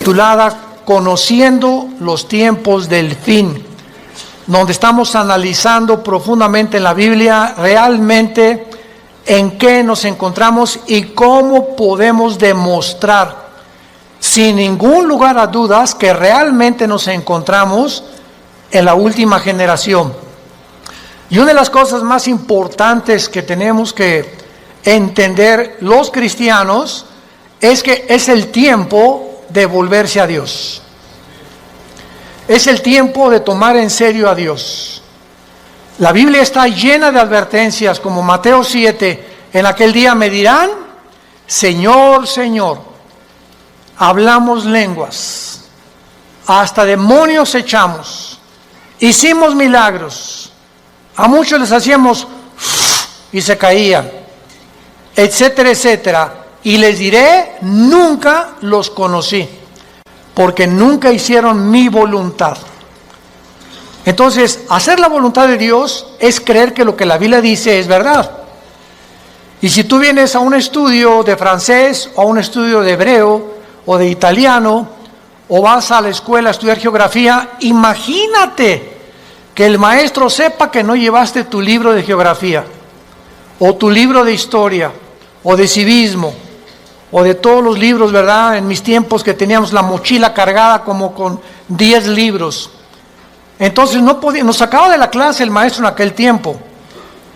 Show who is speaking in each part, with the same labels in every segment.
Speaker 1: titulada Conociendo los tiempos del fin, donde estamos analizando profundamente en la Biblia realmente en qué nos encontramos y cómo podemos demostrar sin ningún lugar a dudas que realmente nos encontramos en la última generación. Y una de las cosas más importantes que tenemos que entender los cristianos es que es el tiempo de volverse a Dios. Es el tiempo de tomar en serio a Dios. La Biblia está llena de advertencias, como Mateo 7, en aquel día me dirán, Señor, Señor, hablamos lenguas, hasta demonios echamos, hicimos milagros, a muchos les hacíamos y se caían, etcétera, etcétera. Y les diré, nunca los conocí, porque nunca hicieron mi voluntad. Entonces, hacer la voluntad de Dios es creer que lo que la Biblia dice es verdad. Y si tú vienes a un estudio de francés, o a un estudio de hebreo, o de italiano, o vas a la escuela a estudiar geografía, imagínate que el maestro sepa que no llevaste tu libro de geografía, o tu libro de historia, o de civismo, o de todos los libros, ¿verdad? En mis tiempos que teníamos la mochila cargada como con 10 libros. Entonces no podía, nos sacaba de la clase el maestro en aquel tiempo.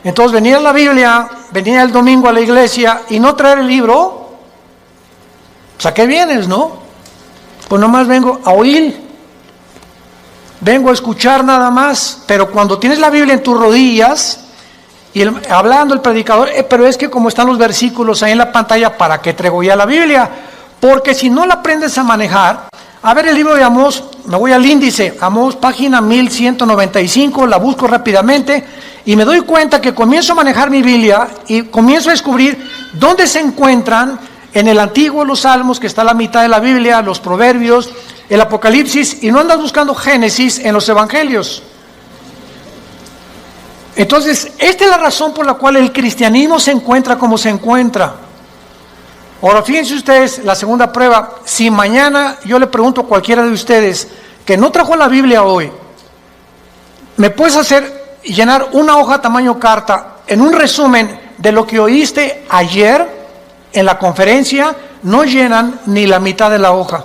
Speaker 1: Entonces venía la Biblia, venía el domingo a la iglesia y no traer el libro. Pues ¿a qué vienes, no? Pues nomás vengo a oír, vengo a escuchar nada más. Pero cuando tienes la Biblia en tus rodillas y hablando el predicador, pero es que como están los versículos ahí en la pantalla, ¿para qué traigo ya la Biblia? Porque si no la aprendes a manejar, a ver el libro de Amós, me voy al índice, Amós página 1195, la busco rápidamente y me doy cuenta que comienzo a manejar mi Biblia y comienzo a descubrir dónde se encuentran en el Antiguo los Salmos, que está a la mitad de la Biblia, los Proverbios, el Apocalipsis, y no andas buscando Génesis en los Evangelios. Entonces, esta es la razón por la cual el cristianismo se encuentra como se encuentra. Ahora, fíjense ustedes, la segunda prueba, si mañana yo le pregunto a cualquiera de ustedes que no trajo la Biblia hoy, ¿me puedes hacer llenar una hoja tamaño carta en un resumen de lo que oíste ayer en la conferencia? No llenan ni la mitad de la hoja.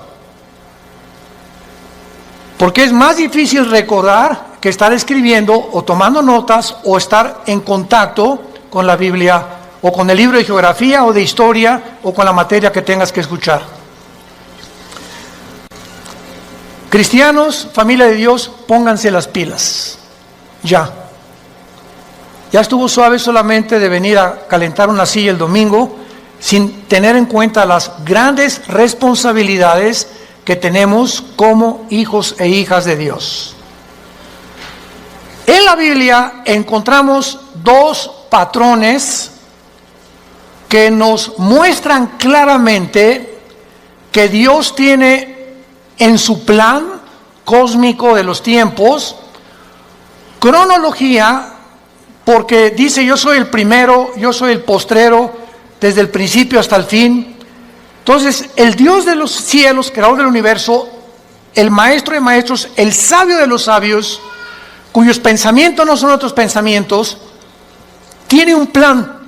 Speaker 1: Porque es más difícil recordar que estar escribiendo o tomando notas o estar en contacto con la Biblia o con el libro de geografía o de historia o con la materia que tengas que escuchar. Cristianos, familia de Dios, pónganse las pilas. Ya estuvo suave solamente de venir a calentar una silla el domingo sin tener en cuenta las grandes responsabilidades que tenemos como hijos e hijas de Dios. En la Biblia encontramos dos patrones que nos muestran claramente que Dios tiene en su plan cósmico de los tiempos cronología, porque dice yo soy el primero, yo soy el postrero, desde el principio hasta el fin. Entonces, el Dios de los cielos, creador del universo, el maestro de maestros, el sabio de los sabios, cuyos pensamientos no son otros pensamientos, tiene un plan.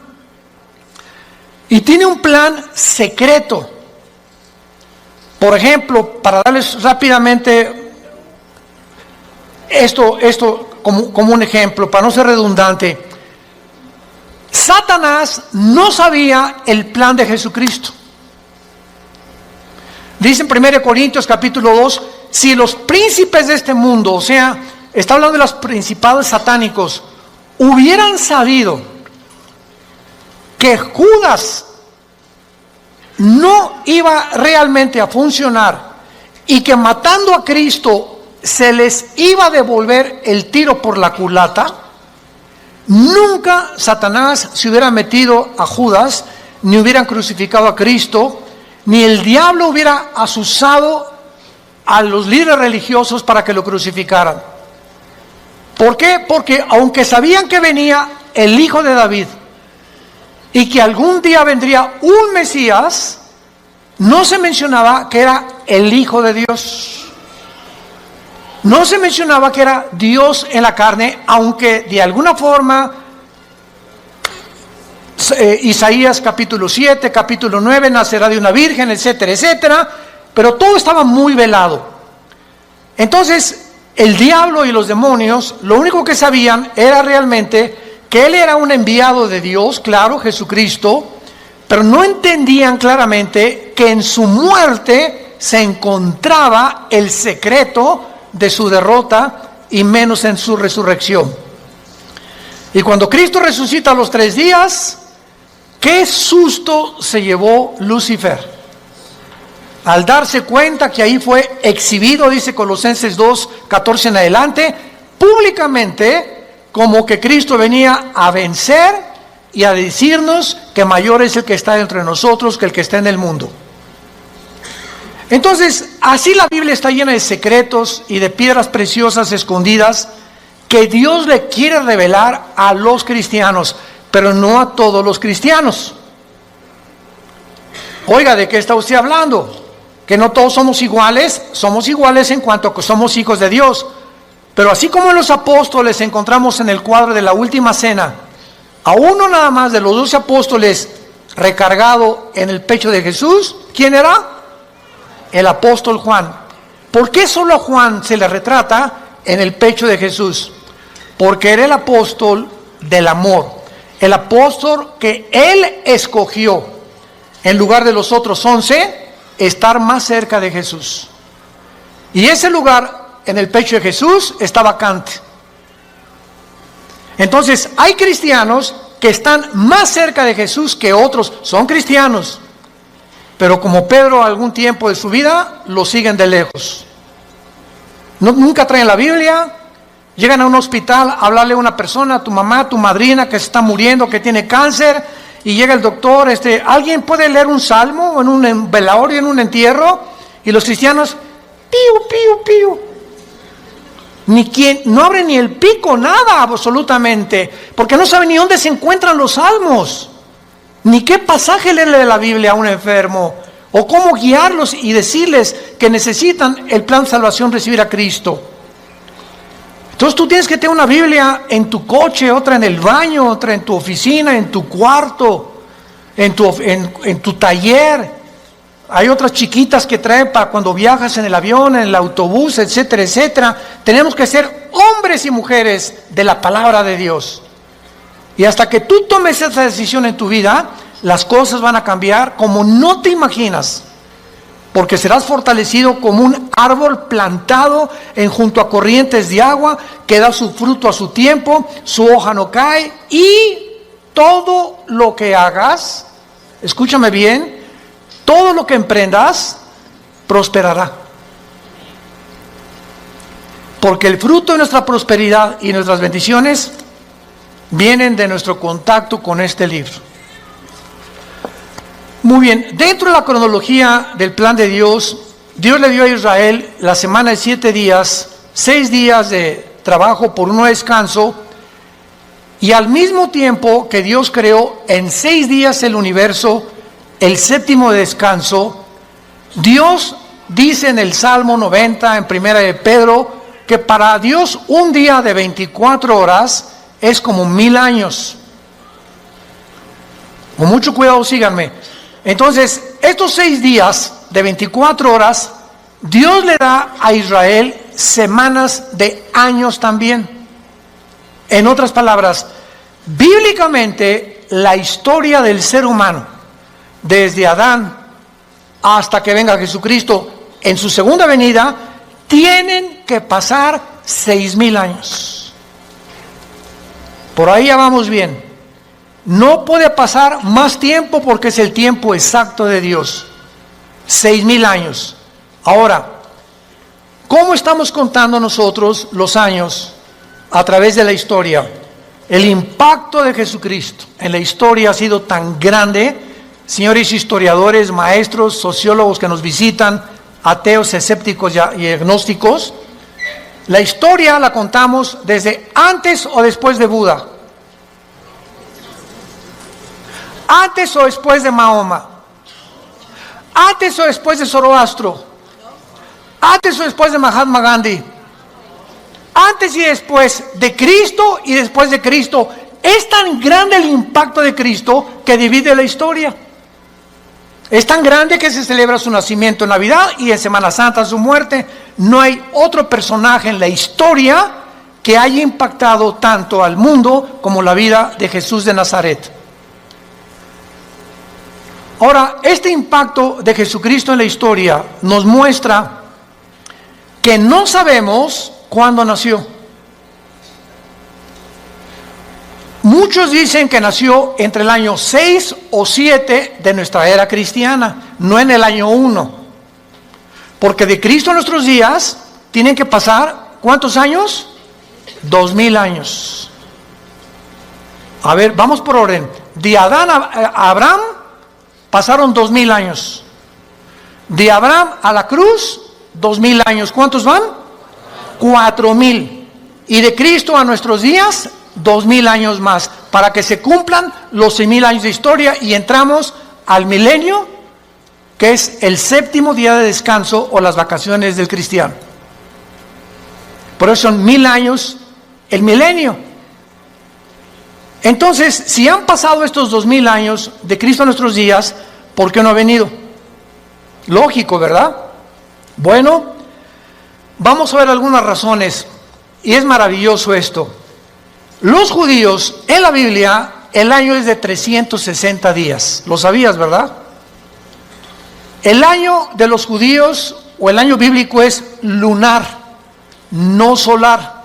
Speaker 1: Y tiene un plan secreto. Por ejemplo, para darles rápidamente esto como un ejemplo, para no ser redundante, Satanás no sabía el plan de Jesucristo. Dice en 1 Corintios capítulo 2, si los príncipes de este mundo, o sea, está hablando de los principados satánicos, hubieran sabido que Judas no iba realmente a funcionar y que matando a Cristo se les iba a devolver el tiro por la culata, nunca Satanás se hubiera metido a Judas, ni hubieran crucificado a Cristo, ni el diablo hubiera asusado a los líderes religiosos para que lo crucificaran. ¿Por qué? Porque aunque sabían que venía el hijo de David y que algún día vendría un Mesías, no se mencionaba que era el Hijo de Dios. No se mencionaba que era Dios en la carne, aunque de alguna forma Isaías capítulo 7, capítulo 9, nacerá de una virgen, etcétera, etcétera, pero todo estaba muy velado. Entonces, el diablo y los demonios, lo único que sabían era realmente que él era un enviado de Dios, claro, Jesucristo, pero no entendían claramente que en su muerte se encontraba el secreto de su derrota y menos en su resurrección. Y cuando Cristo resucita a los 3 días, qué susto se llevó Lucifer al darse cuenta que ahí fue exhibido, dice Colosenses 2, 14 en adelante, públicamente, como que Cristo venía a vencer y a decirnos que mayor es el que está entre nosotros que el que está en el mundo. Entonces, así la Biblia está llena de secretos y de piedras preciosas escondidas que Dios le quiere revelar a los cristianos, pero no a todos los cristianos. Oiga, ¿de qué está usted hablando? Que no todos somos iguales en cuanto a que somos hijos de Dios. Pero así como en los apóstoles encontramos en el cuadro de la última cena a uno nada más de los 12 apóstoles recargado en el pecho de Jesús, ¿quién era? El apóstol Juan. ¿Por qué solo a Juan se le retrata en el pecho de Jesús? Porque era el apóstol del amor, el apóstol que él escogió en lugar de los otros 11 estar más cerca de Jesús. Y ese lugar en el pecho de Jesús está vacante. Entonces hay cristianos que están más cerca de Jesús que otros, son cristianos, pero como Pedro algún tiempo de su vida lo siguen de lejos. Nunca traen la Biblia, llegan a un hospital a hablarle a una persona, a tu mamá, a tu madrina que se está muriendo, que tiene cáncer, y llega el doctor, ¿alguien puede leer un salmo en un velorio, en un entierro? Y los cristianos, piu, piu, piu. No abren ni el pico, nada absolutamente, porque no saben ni dónde se encuentran los salmos, ni qué pasaje leerle de la Biblia a un enfermo, o cómo guiarlos y decirles que necesitan el plan de salvación, recibir a Cristo. Entonces tú tienes que tener una Biblia en tu coche, otra en el baño, otra en tu oficina, en tu cuarto, en tu taller. Hay otras chiquitas que traen para cuando viajas en el avión, en el autobús, etcétera, etcétera. Tenemos que ser hombres y mujeres de la palabra de Dios. Y hasta que tú tomes esa decisión en tu vida, las cosas van a cambiar como no te imaginas. Porque serás fortalecido como un árbol plantado junto a corrientes de agua, que da su fruto a su tiempo, su hoja no cae, y todo lo que hagas, escúchame bien, todo lo que emprendas, prosperará. Porque el fruto de nuestra prosperidad y nuestras bendiciones vienen de nuestro contacto con este libro. Muy bien, dentro de la cronología del plan de Dios, Dios le dio a Israel la semana de 7 días, 6 días de trabajo por uno de descanso, y al mismo tiempo que Dios creó en 6 días el universo, el 7º de descanso, Dios dice en el Salmo 90, en primera de Pedro, que para Dios un día de 24 horas es como 1000 años. Con mucho cuidado, síganme. Entonces, estos 6 días de 24 horas, Dios le da a Israel semanas de años también. En otras palabras, bíblicamente, la historia del ser humano, desde Adán hasta que venga Jesucristo en su segunda venida, tienen que pasar 6000 años. Por ahí ya vamos bien. No puede pasar más tiempo porque es el tiempo exacto de Dios. 6000 años. Ahora, ¿cómo estamos contando nosotros los años a través de la historia? El impacto de Jesucristo en la historia ha sido tan grande, señores historiadores, maestros, sociólogos que nos visitan, ateos, escépticos y agnósticos. La historia la contamos desde antes o después de Buda. Antes o después de Mahoma, ¿Antes o después de Zoroastro? ¿Antes o después de Mahatma Gandhi? Antes y después de Cristo y después de Cristo. Es tan grande el impacto de Cristo que divide la historia. Es tan grande que se celebra su nacimiento en Navidad y en Semana Santa su muerte. No hay otro personaje en la historia que haya impactado tanto al mundo como la vida de Jesús de Nazaret. Ahora, este impacto de Jesucristo en la historia nos muestra que no sabemos cuándo nació. Muchos dicen que nació entre el año 6 o 7 de nuestra era cristiana, no en el año 1. Porque de Cristo a nuestros días tienen que pasar, ¿cuántos años? 2000 años. A ver, vamos por orden. De Adán a Abraham pasaron 2000 años. De Abraham a la cruz, 2000 años. ¿Cuántos van? 4000. Y de Cristo a nuestros días, 2000 años más, para que se cumplan los 6000 años de historia y entramos al milenio, que es el 7º día de descanso o las vacaciones del cristiano. Por eso son 1000 años el milenio. Entonces, si han pasado estos 2000 años de Cristo a nuestros días, ¿por qué no ha venido? Lógico, ¿verdad? Bueno, vamos a ver algunas razones, y es maravilloso esto. Los judíos, en la Biblia, el año es de 360 días. ¿Lo sabías, verdad? El año de los judíos, o el año bíblico, es lunar, no solar.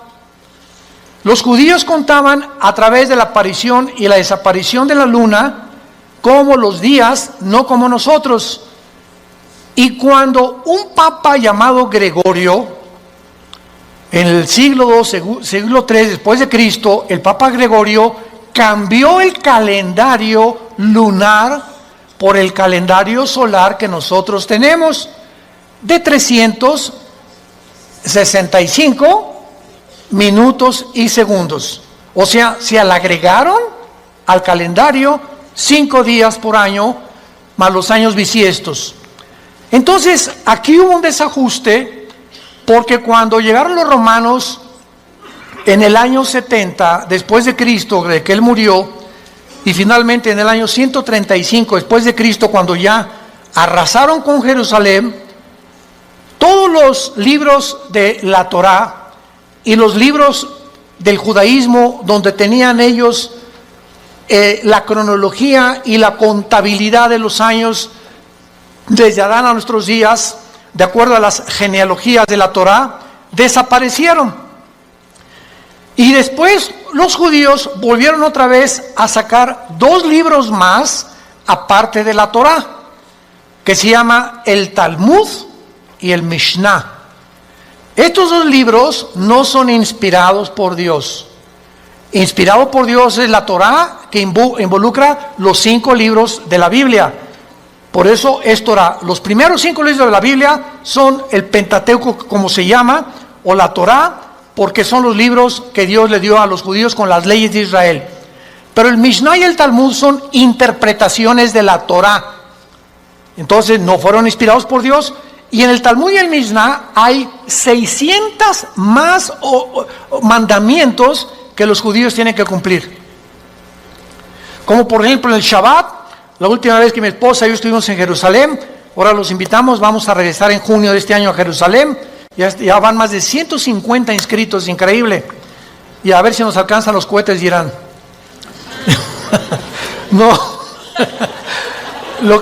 Speaker 1: Los judíos contaban a través de la aparición y la desaparición de la luna como los días, no como nosotros. Y cuando un papa llamado Gregorio, en el siglo II, siglo III después de Cristo, el Papa Gregorio cambió el calendario lunar por el calendario solar que nosotros tenemos, de 365 minutos y segundos. O sea, se le agregaron al calendario 5 días por año, más los años bisiestos. Entonces, aquí hubo un desajuste, porque cuando llegaron los romanos en el año 70 después de Cristo, de que él murió, y finalmente en el año 135 después de Cristo, cuando ya arrasaron con Jerusalén, todos los libros de la Torá y los libros del judaísmo, donde tenían ellos la cronología y la contabilidad de los años desde Adán a nuestros días, de acuerdo a las genealogías de la Torá, desaparecieron. Y después los judíos volvieron otra vez a sacar 2 libros más, aparte de la Torá, que se llama el Talmud y el Mishnah. Estos 2 libros no son inspirados por Dios. Inspirado por Dios es la Torá, que involucra los 5 libros de la Biblia. Por eso es Torá. Los primeros 5 libros de la Biblia son el Pentateuco, como se llama, o la Torá, porque son los libros que Dios le dio a los judíos con las leyes de Israel. Pero el Mishnah y el Talmud son interpretaciones de la Torá. Entonces no fueron inspirados por Dios. Y en el Talmud y el Mishnah hay 600 más mandamientos que los judíos tienen que cumplir. Como por ejemplo en el Shabbat. La última vez que mi esposa y yo estuvimos en Jerusalén, ahora los invitamos, vamos a regresar en junio de este año a Jerusalén. Ya van más de 150 inscritos, increíble. Y a ver si nos alcanzan los cohetes de Irán. No. Los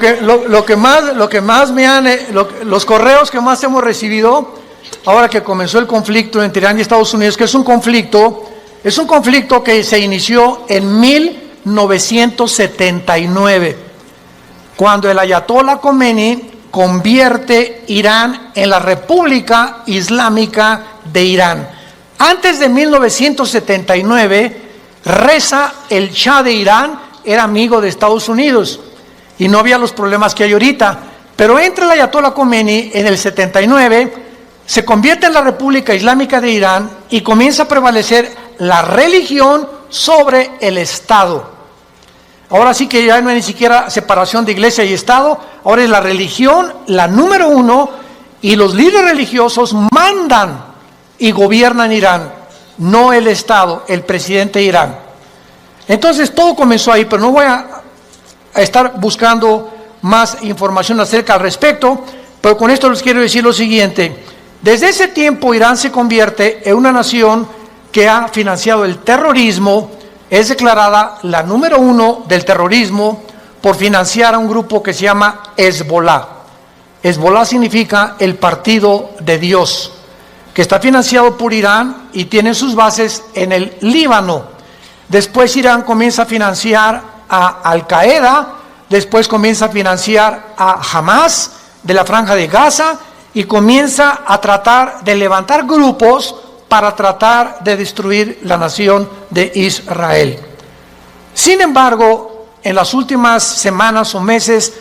Speaker 1: correos que más hemos recibido, ahora que comenzó el conflicto entre Irán y Estados Unidos, que es un conflicto que se inició en 1979, cuando el Ayatollah Khomeini convierte Irán en la República Islámica de Irán. Antes de 1979, Reza, el Shah de Irán, era amigo de Estados Unidos y no había los problemas que hay ahorita. Pero entra el Ayatollah Khomeini en el 79, se convierte en la República Islámica de Irán y comienza a prevalecer la religión sobre el Estado. Ahora sí que ya no hay ni siquiera separación de iglesia y Estado, ahora es la religión la número uno y los líderes religiosos mandan y gobiernan Irán, no el Estado, el presidente de Irán. Entonces todo comenzó ahí, pero no voy a estar buscando más información acerca al respecto, pero con esto les quiero decir lo siguiente. Desde ese tiempo Irán se convierte en una nación que ha financiado el terrorismo, es declarada la número uno del terrorismo por financiar a un grupo que se llama Hezbollah. Hezbollah significa el partido de Dios, que está financiado por Irán y tiene sus bases en el Líbano. Después Irán comienza a financiar a Al-Qaeda, después comienza a financiar a Hamas de la Franja de Gaza y comienza a tratar de levantar grupos para tratar de destruir la nación de Israel. Sin embargo, en las últimas semanas o meses,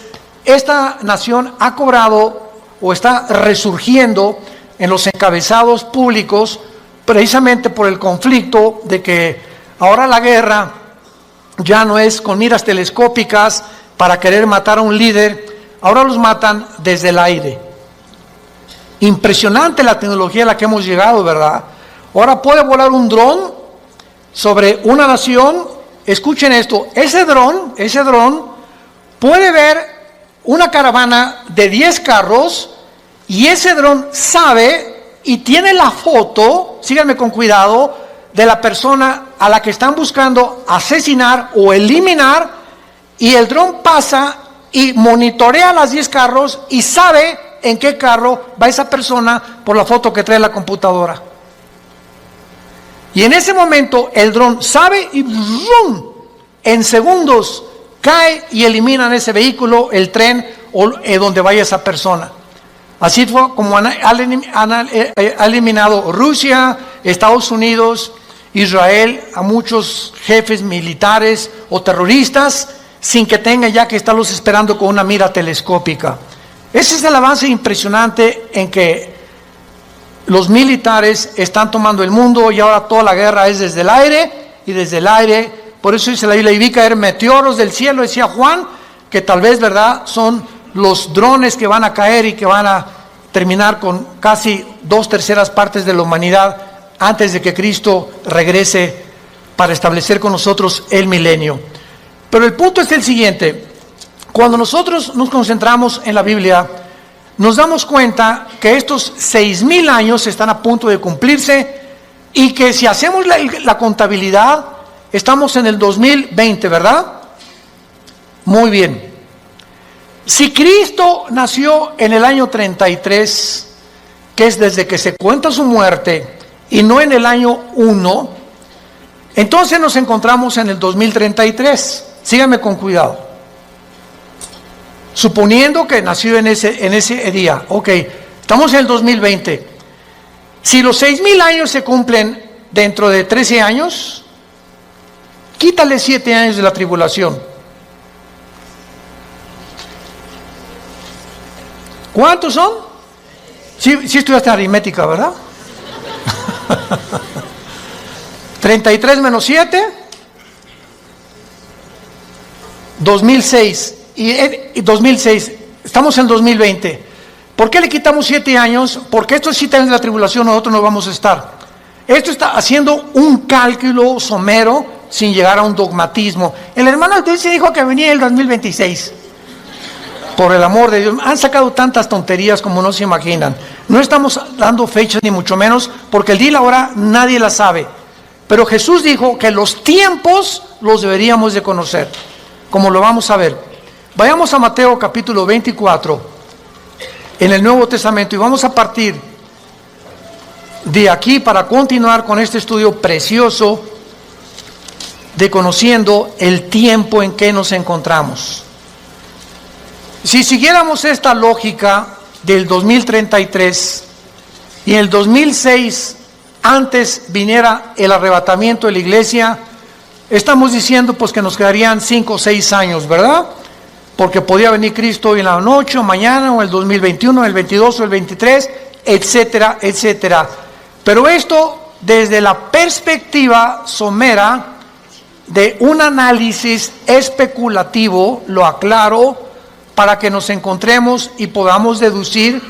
Speaker 1: esta nación ha cobrado o está resurgiendo en los encabezados públicos precisamente por el conflicto de que ahora la guerra ya no es con miras telescópicas para querer matar a un líder, ahora los matan desde el aire. Impresionante la tecnología a la que hemos llegado, ¿verdad? Ahora puede volar un dron sobre una nación. Escuchen esto, ese dron puede ver una caravana de 10 carros y ese dron sabe y tiene la foto, síganme con cuidado, de la persona a la que están buscando asesinar o eliminar, y el dron pasa y monitorea las 10 carros y sabe en qué carro va esa persona por la foto que trae la computadora. Y en ese momento el dron sabe y ¡rum!, en segundos cae y eliminan ese vehículo, el tren o donde vaya esa persona. Así fue como ha eliminado Rusia, Estados Unidos, Israel a muchos jefes militares o terroristas sin que tengan ya que estarlos esperando con una mira telescópica. Ese es el avance impresionante en que los militares están tomando el mundo y ahora toda la guerra es desde el aire y desde el aire. Por eso dice la Biblia, y vi caer meteoros del cielo, decía Juan, que tal vez, ¿verdad?, son los drones que van a caer y que van a terminar con casi 2/3 partes de la humanidad antes de que Cristo regrese para establecer con nosotros el milenio. Pero el punto es el siguiente: cuando nosotros nos concentramos en la Biblia, nos damos cuenta que estos 6,000 años están a punto de cumplirse y que si hacemos la contabilidad, estamos en el 2020, ¿verdad? Muy bien. Si Cristo nació en el año 33, que es desde que se cuenta su muerte, y no en el año 1, entonces nos encontramos en el 2033. Síganme con cuidado. Suponiendo que nació en ese día, ok, estamos en el 2020. Si los 6,000 años se cumplen dentro de 13 años, quítale 7 años de la tribulación. ¿Cuántos son? Sí estudiaste aritmética, ¿verdad? 33 menos 7, 2006. Y 2006, estamos en 2020. ¿Por qué le quitamos 7 años? Porque estos 7 años de la tribulación nosotros no vamos a estar. Esto está haciendo un cálculo somero sin llegar a un dogmatismo. El hermano se dijo que venía el 2026. Por el amor de Dios, han sacado tantas tonterías como no se imaginan. No estamos dando fechas ni mucho menos, porque el día y la hora nadie la sabe. Pero Jesús dijo que los tiempos los deberíamos de conocer, como lo vamos a ver. Vayamos a Mateo capítulo 24, en el Nuevo Testamento, y vamos a partir de aquí para continuar con este estudio precioso de conociendo el tiempo en que nos encontramos. Si siguiéramos esta lógica del 2033 y en el 2006 antes viniera el arrebatamiento de la iglesia, estamos diciendo pues que nos quedarían 5 o 6 años, ¿verdad? Porque podía venir Cristo hoy en la noche o mañana o el 2021, el 22 o el 23, etcétera, etcétera. Pero esto desde la perspectiva somera de un análisis especulativo, lo aclaro, para que nos encontremos y podamos deducir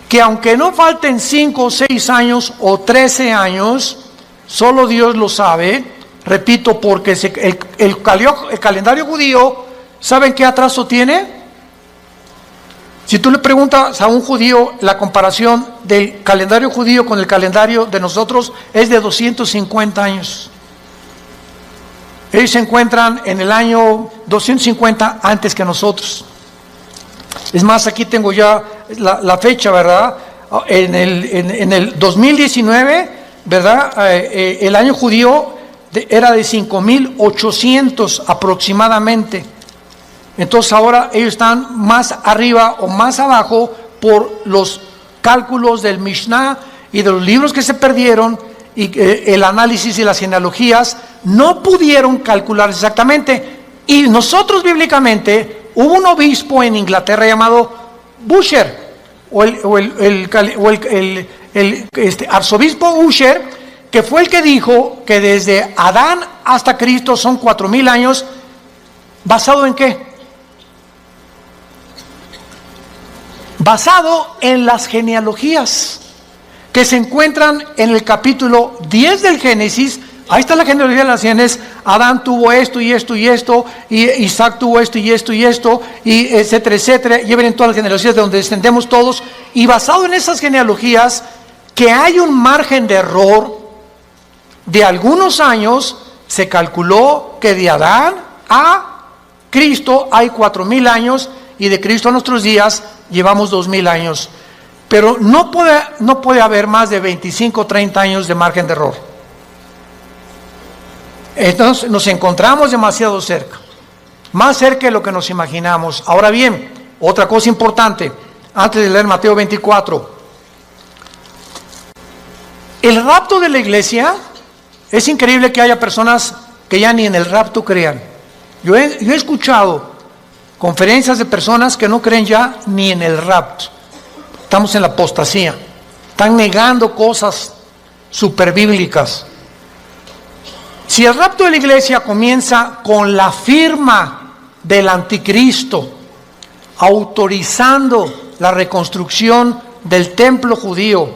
Speaker 1: que aunque no falten 5 o 6 años o 13 años, solo Dios lo sabe, repito, porque el calendario judío, ¿saben qué atraso tiene? Si tú le preguntas a un judío, la comparación del calendario judío con el calendario de nosotros es de 250 años. Ellos se encuentran en el año 250 antes que nosotros. Es más, aquí tengo ya la fecha, ¿verdad? En el 2019, ¿verdad? El año judío era de 5.800 aproximadamente. Entonces ahora ellos están más arriba o más abajo por los cálculos del Mishnah y de los libros que se perdieron, y el análisis y las genealogías no pudieron calcular exactamente. Y nosotros bíblicamente, hubo un obispo en Inglaterra llamado Busher, arzobispo Usher, que fue el que dijo que desde Adán hasta Cristo son 4.000 años. ¿Basado en qué? Basado en las genealogías que se encuentran en el capítulo 10 del Génesis. Ahí está la genealogía de las genes. Adán tuvo esto y esto y esto, y Isaac tuvo esto y esto y esto, y etcétera, etcétera. Y ven en todas las genealogías de donde descendemos todos. Y basado en esas genealogías, que hay un margen de error de algunos años, se calculó que de Adán a Cristo hay 4.000 años, y de Cristo a nuestros días llevamos 2.000 años. Pero no puede haber más de 25 o 30 años de margen de error. Entonces nos encontramos demasiado cerca, más cerca de lo que nos imaginamos. Ahora bien, otra cosa importante, antes de leer Mateo 24. El rapto de la iglesia, es increíble que haya personas que ya ni en el rapto crean. Yo he escuchado conferencias de personas que no creen ya ni en el rapto. Estamos en la apostasía. Están negando cosas superbíblicas. Si el rapto de la iglesia comienza con la firma del anticristo, autorizando la reconstrucción del templo judío,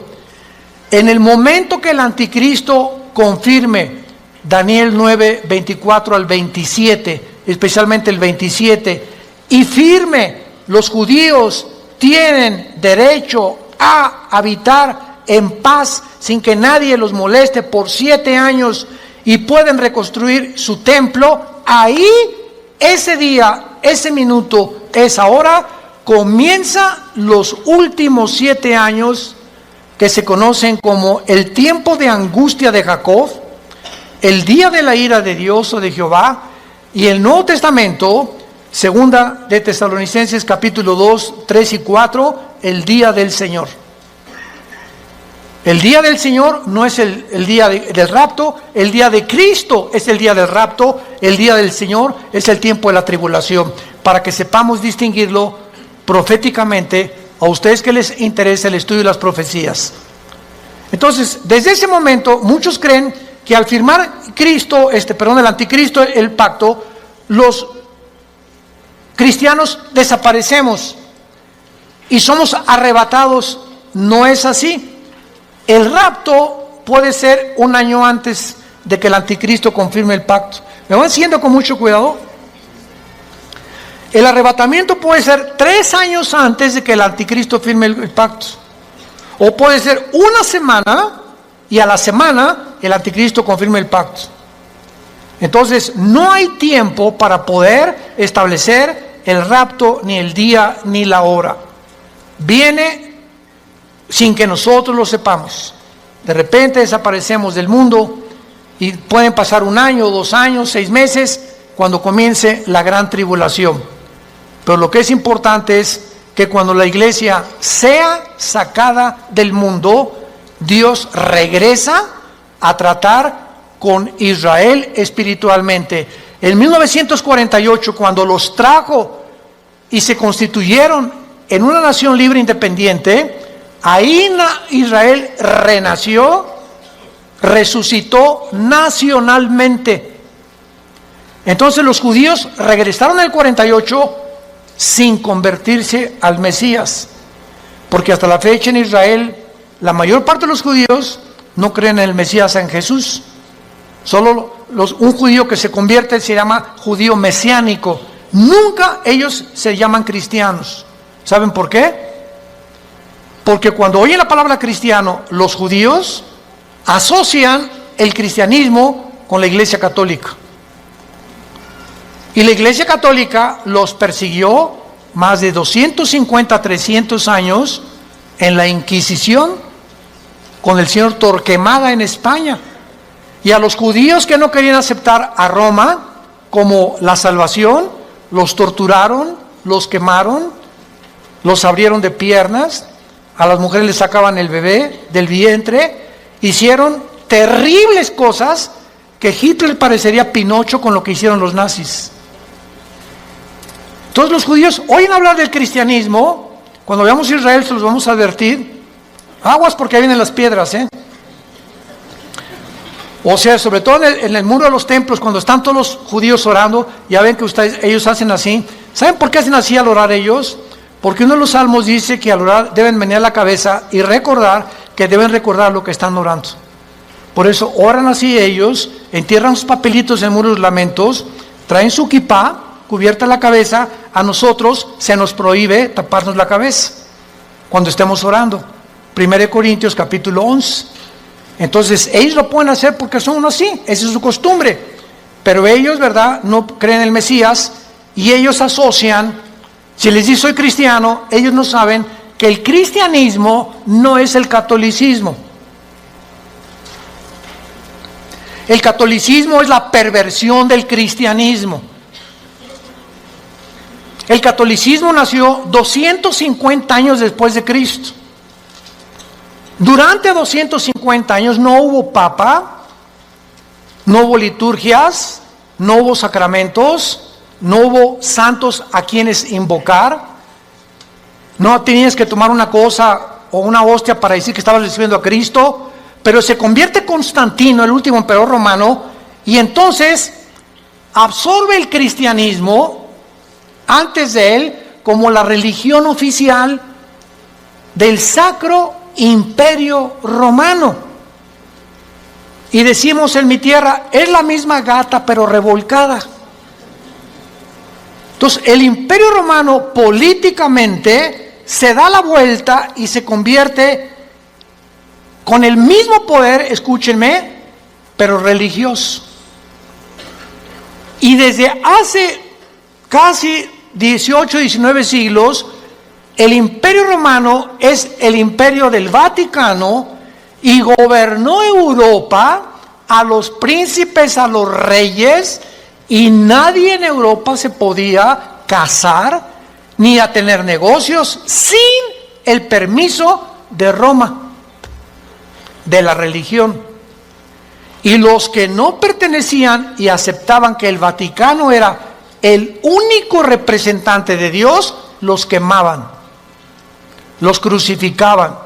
Speaker 1: en el momento que el anticristo confirme Daniel 9, 24 al 27, especialmente el 27, y firme, los judíos tienen derecho a habitar en paz sin que nadie los moleste por 7 años y pueden reconstruir su templo, ahí, ese día, ese minuto, esa hora, comienza los últimos 7 años que se conocen como el tiempo de angustia de Jacob, el día de la ira de Dios o de Jehová, y el Nuevo Testamento, segunda de Tesalonicenses capítulo 2, 3 y 4, el día del Señor. El día del Señor no es el día del rapto, el día de Cristo es el día del rapto, el día del Señor es el tiempo de la tribulación, para que sepamos distinguirlo proféticamente a ustedes que les interesa el estudio de las profecías. Entonces, desde ese momento, muchos creen que al firmar el anticristo, el pacto, los cristianos desaparecemos y somos arrebatados. No es así. El rapto puede ser 1 año antes de que el anticristo confirme el pacto. ¿Me van siguiendo con mucho cuidado? El arrebatamiento puede ser 3 años antes de que el anticristo firme el pacto. O puede ser 1 semana y a la semana el anticristo confirme el pacto. Entonces no hay tiempo para poder establecer el rapto, ni el día ni la hora. Viene sin que nosotros lo sepamos. De repente desaparecemos del mundo y pueden pasar 1 año, 2 años, 6 meses cuando comience la gran tribulación. Pero lo que es importante es que cuando la iglesia sea sacada del mundo, Dios regresa a tratar con Israel espiritualmente. En 1948, cuando los trajo y se constituyeron en una nación libre e independiente, ahí Israel renació, resucitó nacionalmente. Entonces los judíos regresaron en el 48 sin convertirse al Mesías, porque hasta la fecha en Israel la mayor parte de los judíos no creen en el Mesías, en Jesús. Solo un judío que se convierte se llama judío mesiánico. Nunca ellos se llaman cristianos. ¿Saben por qué? Porque cuando oyen la palabra cristiano, los judíos asocian el cristianismo con la Iglesia Católica. Y la Iglesia Católica los persiguió más de 250, 300 años en la Inquisición con el señor Torquemada en España. Y a los judíos que no querían aceptar a Roma como la salvación, los torturaron, los quemaron, los abrieron de piernas, a las mujeres les sacaban el bebé del vientre, hicieron terribles cosas que Hitler parecería Pinocho con lo que hicieron los nazis. Todos los judíos oyen hablar del cristianismo. Cuando veamos a Israel se los vamos a advertir. Aguas porque ahí vienen las piedras, O sea, sobre todo en el muro de los templos, cuando están todos los judíos orando, ya ven que ellos hacen así. ¿Saben por qué hacen así al orar ellos? Porque uno de los salmos dice que al orar deben menear la cabeza y recordar que deben recordar lo que están orando. Por eso oran así ellos, entierran sus papelitos en el muro de los lamentos, traen su kipá, cubierta la cabeza. A nosotros se nos prohíbe taparnos la cabeza cuando estemos orando. 1 Corintios capítulo 11. Entonces ellos lo pueden hacer porque son así, esa es su costumbre. Pero ellos, ¿verdad?, no creen en el Mesías y ellos asocian, si les dice soy cristiano, ellos no saben que el cristianismo no es el catolicismo. El catolicismo es la perversión del cristianismo. El catolicismo nació 250 años después de Cristo. Durante 250 años no hubo papa, no hubo liturgias, no hubo sacramentos, no hubo santos a quienes invocar. No tenías que tomar una cosa o una hostia para decir que estabas recibiendo a Cristo. Pero se convierte Constantino, el último emperador romano, y entonces absorbe el cristianismo antes de él como la religión oficial del Sacro Imperio Romano. Y decimos en mi tierra, es la misma gata pero revolcada. Entonces el Imperio Romano políticamente se da la vuelta y se convierte con el mismo poder, escúchenme, pero religioso. Y desde hace casi 18, 19 siglos, el Imperio Romano es el imperio del Vaticano y gobernó Europa, a los príncipes, a los reyes, y nadie en Europa se podía casar ni a tener negocios sin el permiso de Roma, de la religión. Y los que no pertenecían y aceptaban que el Vaticano era el único representante de Dios, los quemaban, los crucificaban,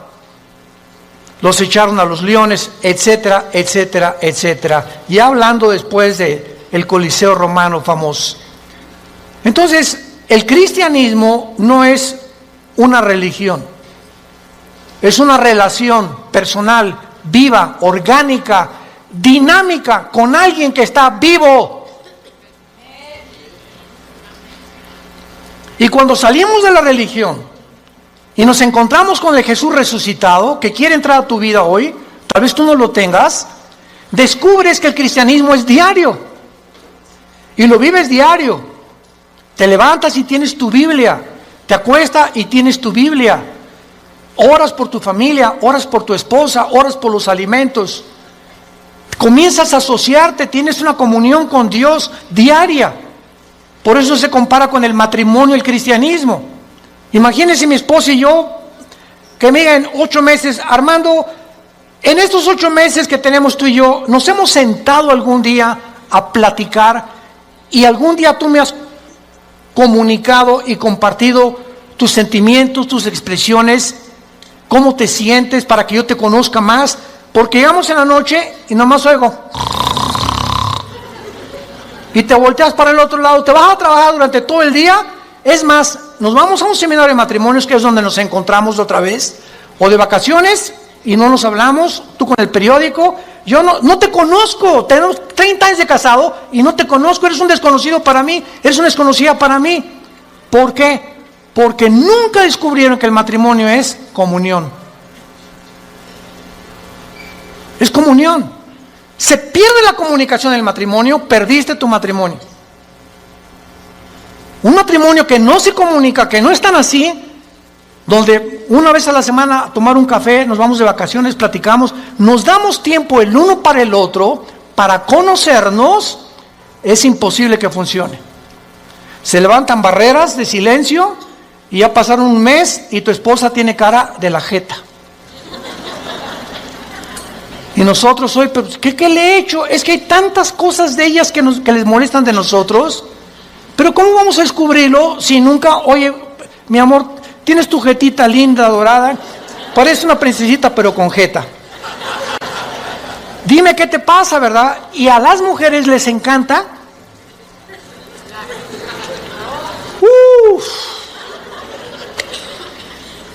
Speaker 1: los echaron a los leones, etcétera, etcétera, etcétera. Ya hablando después de el Coliseo romano famoso. Entonces, el cristianismo no es una religión, es una relación personal, viva, orgánica, dinámica, con alguien que está vivo. Y cuando salimos de la religión y nos encontramos con el Jesús resucitado, que quiere entrar a tu vida hoy, tal vez tú no lo tengas, descubres que el cristianismo es diario. Y lo vives diario. Te levantas y tienes tu Biblia. Te acuestas y tienes tu Biblia. Oras por tu familia, oras por tu esposa, oras por los alimentos. Comienzas a asociarte, tienes una comunión con Dios diaria. Por eso se compara con el matrimonio, el cristianismo. Imagínense mi esposa y yo, que me digan 8 meses, Armando, en estos 8 meses que tenemos tú y yo, nos hemos sentado algún día a platicar y algún día tú me has comunicado y compartido tus sentimientos, tus expresiones, cómo te sientes para que yo te conozca más, porque llegamos en la noche y nomás oigo. y te volteas para el otro lado, te vas a trabajar durante todo el día. Es más, nos vamos a un seminario de matrimonios, que es donde nos encontramos otra vez, o de vacaciones, y no nos hablamos, tú con el periódico. Yo no te conozco, tenemos 30 años de casado y no te conozco, eres un desconocido para mí, eres una desconocida para mí. ¿Por qué? Porque nunca descubrieron que el matrimonio es comunión. Es comunión. Se pierde la comunicación en el matrimonio, perdiste tu matrimonio. Un matrimonio que no se comunica, que no es tan así, donde una vez a la semana a tomar un café, nos vamos de vacaciones, platicamos, nos damos tiempo el uno para el otro, para conocernos, es imposible que funcione. Se levantan barreras de silencio y ya pasaron un mes y tu esposa tiene cara de la jeta. Y nosotros hoy, ¿qué le he hecho? Es que hay tantas cosas de ellas que les molestan de nosotros, pero ¿cómo vamos a descubrirlo si nunca, oye, mi amor, tienes tu jetita linda, dorada, parece una princesita pero con jeta? Dime qué te pasa, ¿verdad? Y a las mujeres les encanta.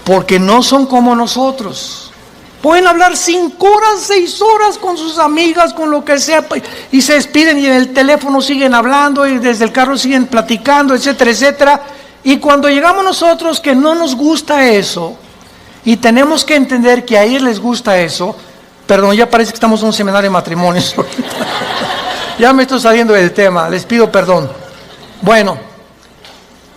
Speaker 1: Porque no son como nosotros. Pueden hablar 5 horas, 6 horas con sus amigas, con lo que sea, y se despiden y en el teléfono siguen hablando y desde el carro siguen platicando, etcétera, etcétera. Y cuando llegamos nosotros que no nos gusta eso, y tenemos que entender que a ellos les gusta eso, perdón, ya parece que estamos en un seminario de matrimonios. Ya me estoy saliendo del tema, les pido perdón. Bueno,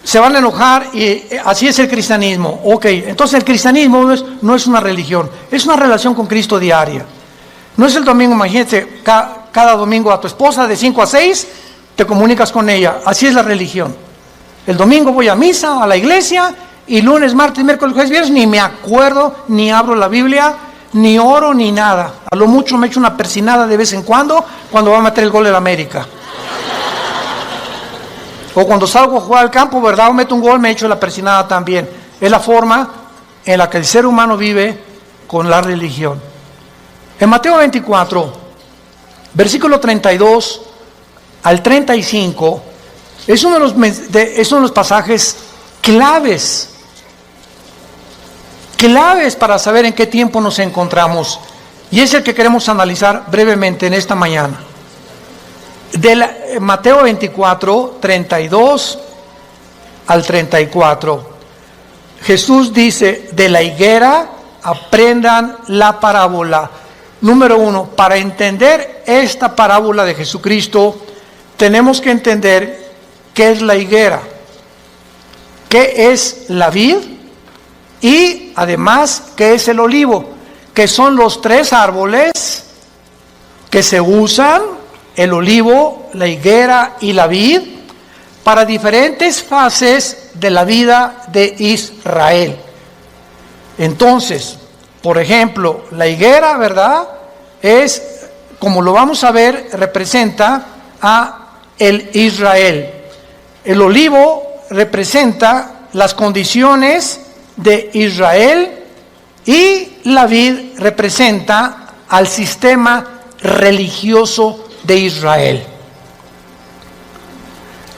Speaker 1: se van a enojar y así es el cristianismo. Ok, entonces el cristianismo no es una religión, es una relación con Cristo diaria. No es el domingo, imagínate, cada domingo a tu esposa de 5 a 6 te comunicas con ella, así es la religión. El domingo voy a misa, a la iglesia, y lunes, martes, miércoles, jueves, viernes ni me acuerdo, ni abro la Biblia, ni oro, ni nada. A lo mucho me echo una persinada de vez en cuando va a meter el gol de la América. O cuando salgo a jugar al campo, ¿verdad? O meto un gol, me echo la persinada también. Es la forma en la que el ser humano vive con la religión. En Mateo 24, versículo 32 al 35, es uno de los pasajes claves para saber en qué tiempo nos encontramos. Y es el que queremos analizar brevemente en esta mañana. De Mateo 24, 32 al 34. Jesús dice, de la higuera aprendan la parábola. Número 1, para entender esta parábola de Jesucristo, tenemos que entender qué es la higuera, qué es la vid y además qué es el olivo, que son los 3 árboles que se usan, el olivo, la higuera y la vid, para diferentes fases de la vida de Israel. Entonces, por ejemplo, la higuera, ¿verdad? Es, como lo vamos a ver, representa a el Israel. El olivo representa las condiciones de Israel y la vid representa al sistema religioso de Israel.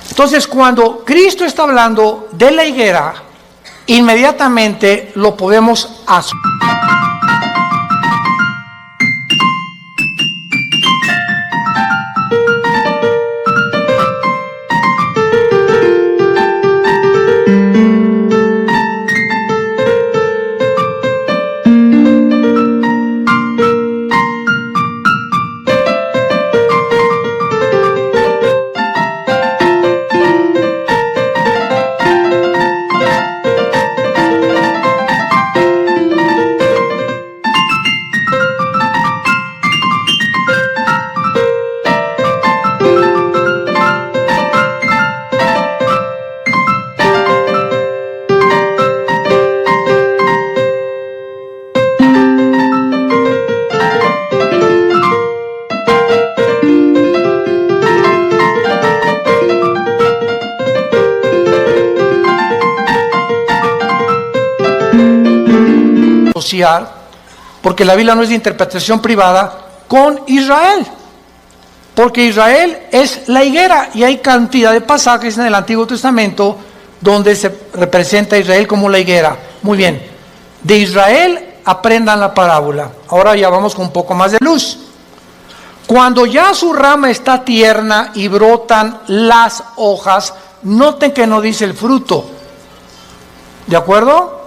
Speaker 1: Entonces, cuando Cristo está hablando de la higuera, inmediatamente lo podemos asumir. Porque la Biblia no es de interpretación privada con Israel. Porque Israel es la higuera y hay cantidad de pasajes en el Antiguo Testamento donde se representa a Israel como la higuera. Muy bien, de Israel aprendan la parábola. Ahora ya vamos con un poco más de luz. Cuando ya su rama está tierna y brotan las hojas, noten que no dice el fruto. ¿De acuerdo?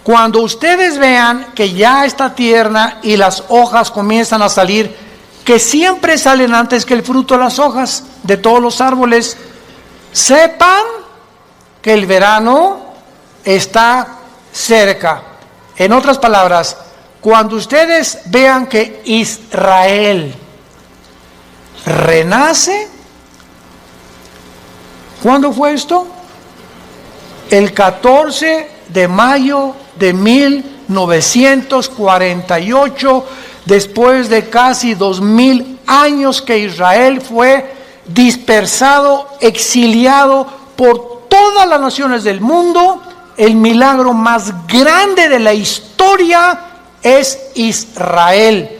Speaker 1: Cuando ustedes vean que ya está tierna y las hojas comienzan a salir, que siempre salen antes que el fruto de las hojas de todos los árboles, sepan que el verano está cerca. En otras palabras, cuando ustedes vean que Israel renace, ¿cuándo fue esto? El 14 de mayo de 1948, después de casi 2000 años que Israel fue dispersado, exiliado por todas las naciones del mundo. El milagro más grande de la historia es Israel,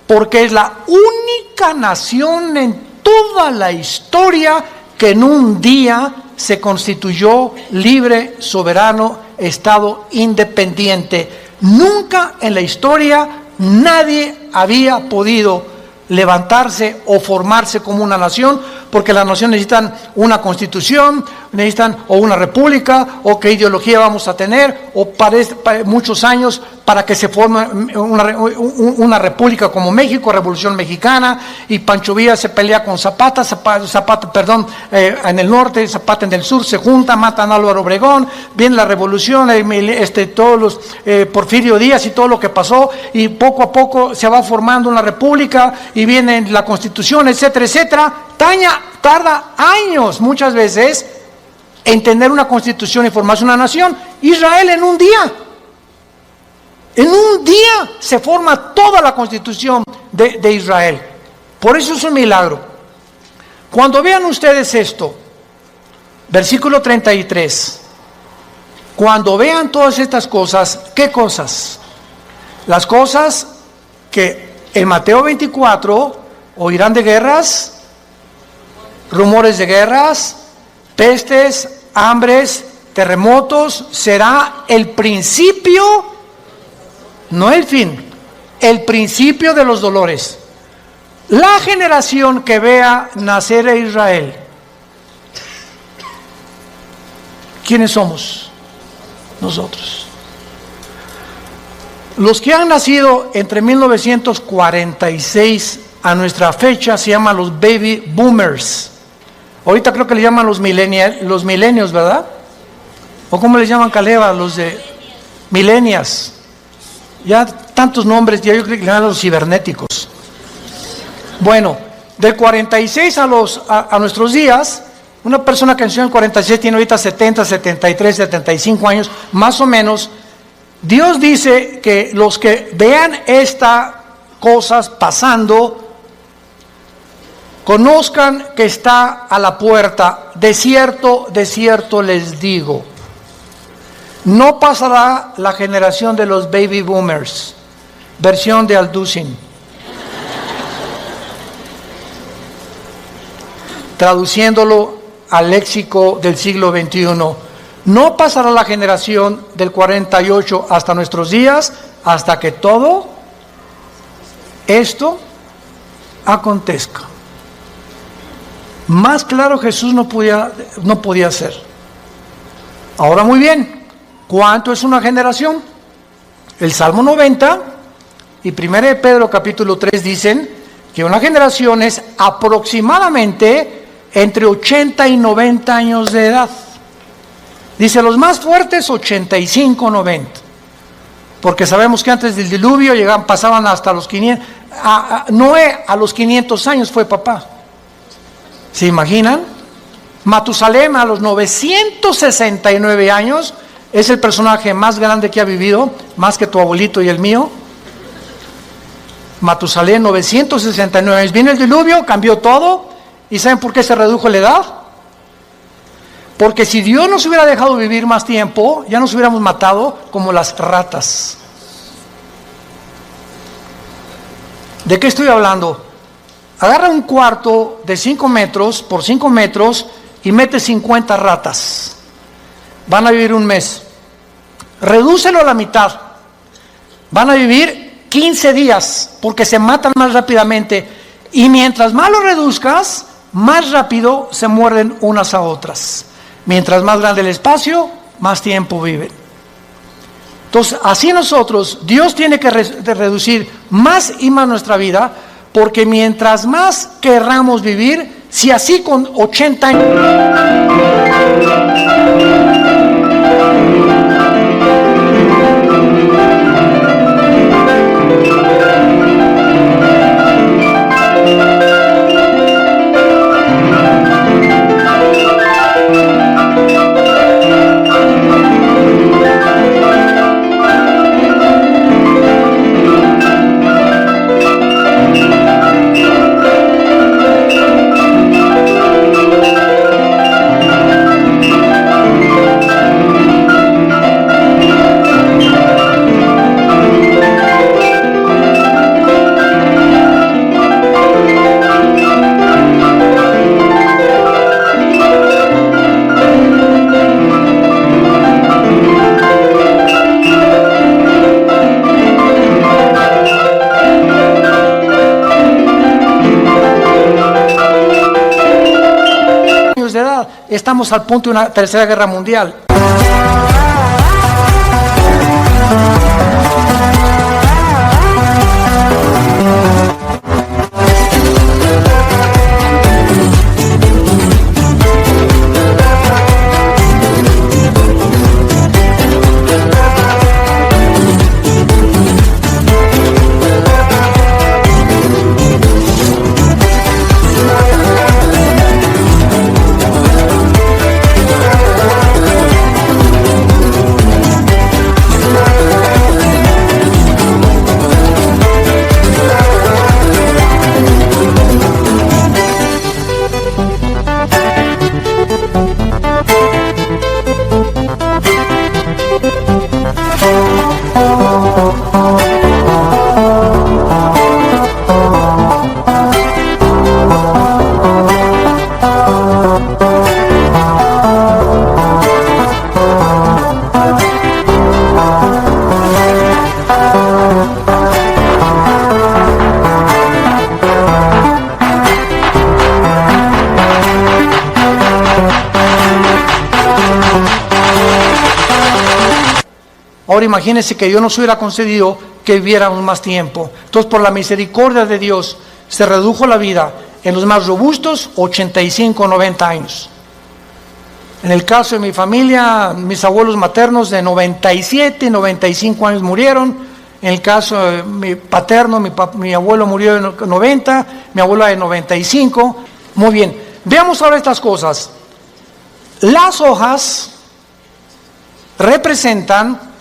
Speaker 1: porque es la única nación en toda la historia que en un día se constituyó libre, soberano, Estado independiente. Nunca en la historia nadie había podido levantarse o formarse como una nación, porque las naciones necesitan una constitución, necesitan o una república, o qué ideología vamos a tener, o para muchos años para que se forme una república como México, Revolución Mexicana, y Pancho Villa se pelea con Zapata, en el norte, Zapata en el sur, se junta, matan a Álvaro Obregón, viene la revolución, todos los Porfirio Díaz y todo lo que pasó, y poco a poco se va formando una república, y viene la constitución, etcétera, etcétera. Tarda años muchas veces en tener una constitución y formarse una nación. Israel en un día se forma toda la constitución de Israel. Por eso es un milagro. Cuando vean ustedes esto, versículo 33, cuando vean todas estas cosas, ¿qué cosas? Las cosas que en Mateo 24 oirán de guerras, rumores de guerras, pestes, hambres, terremotos. Será el principio, no el fin, el principio de los dolores. La generación que vea nacer a Israel, ¿quiénes somos? Nosotros. Los que han nacido entre 1946 a nuestra fecha se llaman los baby boomers. Ahorita creo que le llaman los millennials, ¿verdad? ¿O cómo les llaman, Caleva? Los de millennials. Ya tantos nombres, ya yo creo que le llaman los cibernéticos. Bueno, del 46 a nuestros días, una persona que nació en el 46 tiene ahorita 70, 73, 75 años, más o menos. Dios dice que los que vean estas cosas pasando, conozcan que está a la puerta. De cierto les digo, no pasará la generación de los baby boomers. Versión de Alducin. Traduciéndolo al léxico del siglo XXI, no pasará la generación del 48 hasta nuestros días, hasta que todo esto acontezca. Más claro Jesús no podía ser. Ahora muy bien, ¿cuánto es una generación? El Salmo 90 y 1 de Pedro capítulo 3 dicen que una generación es aproximadamente entre 80 y 90 años de edad. Dice los más fuertes 85, 90. Porque sabemos que antes del diluvio pasaban hasta los 500. Noé a los 500 años fue papá. ¿Se imaginan? Matusalem a los 969 años es el personaje más grande que ha vivido, más que tu abuelito y el mío. Matusalem, 969 años. Viene el diluvio, cambió todo. ¿Y saben por qué se redujo la edad? Porque si Dios nos hubiera dejado vivir más tiempo, ya nos hubiéramos matado como las ratas. ¿De qué estoy hablando? Agarra un cuarto de 5 metros por 5 metros y mete 50 ratas. Van a vivir un mes. Redúcelo a la mitad. Van a vivir 15 días porque se matan más rápidamente. Y mientras más lo reduzcas, más rápido se muerden unas a otras. Mientras más grande el espacio, más tiempo viven. Entonces, así nosotros, Dios tiene que reducir más y más nuestra vida, porque mientras más querramos vivir, si así con 80 años... de edad, estamos al punto de una tercera guerra mundial. Ahora imagínense que Dios nos hubiera concedido que viviéramos más tiempo. Entonces, por la misericordia de Dios, se redujo la vida en los más robustos, 85, 90 años. En el caso de mi familia, mis abuelos maternos de 97, 95 años murieron. En el caso de mi paterno, mi abuelo murió de 90, mi abuela de 95. Muy bien, veamos ahora estas cosas. Las hojas representan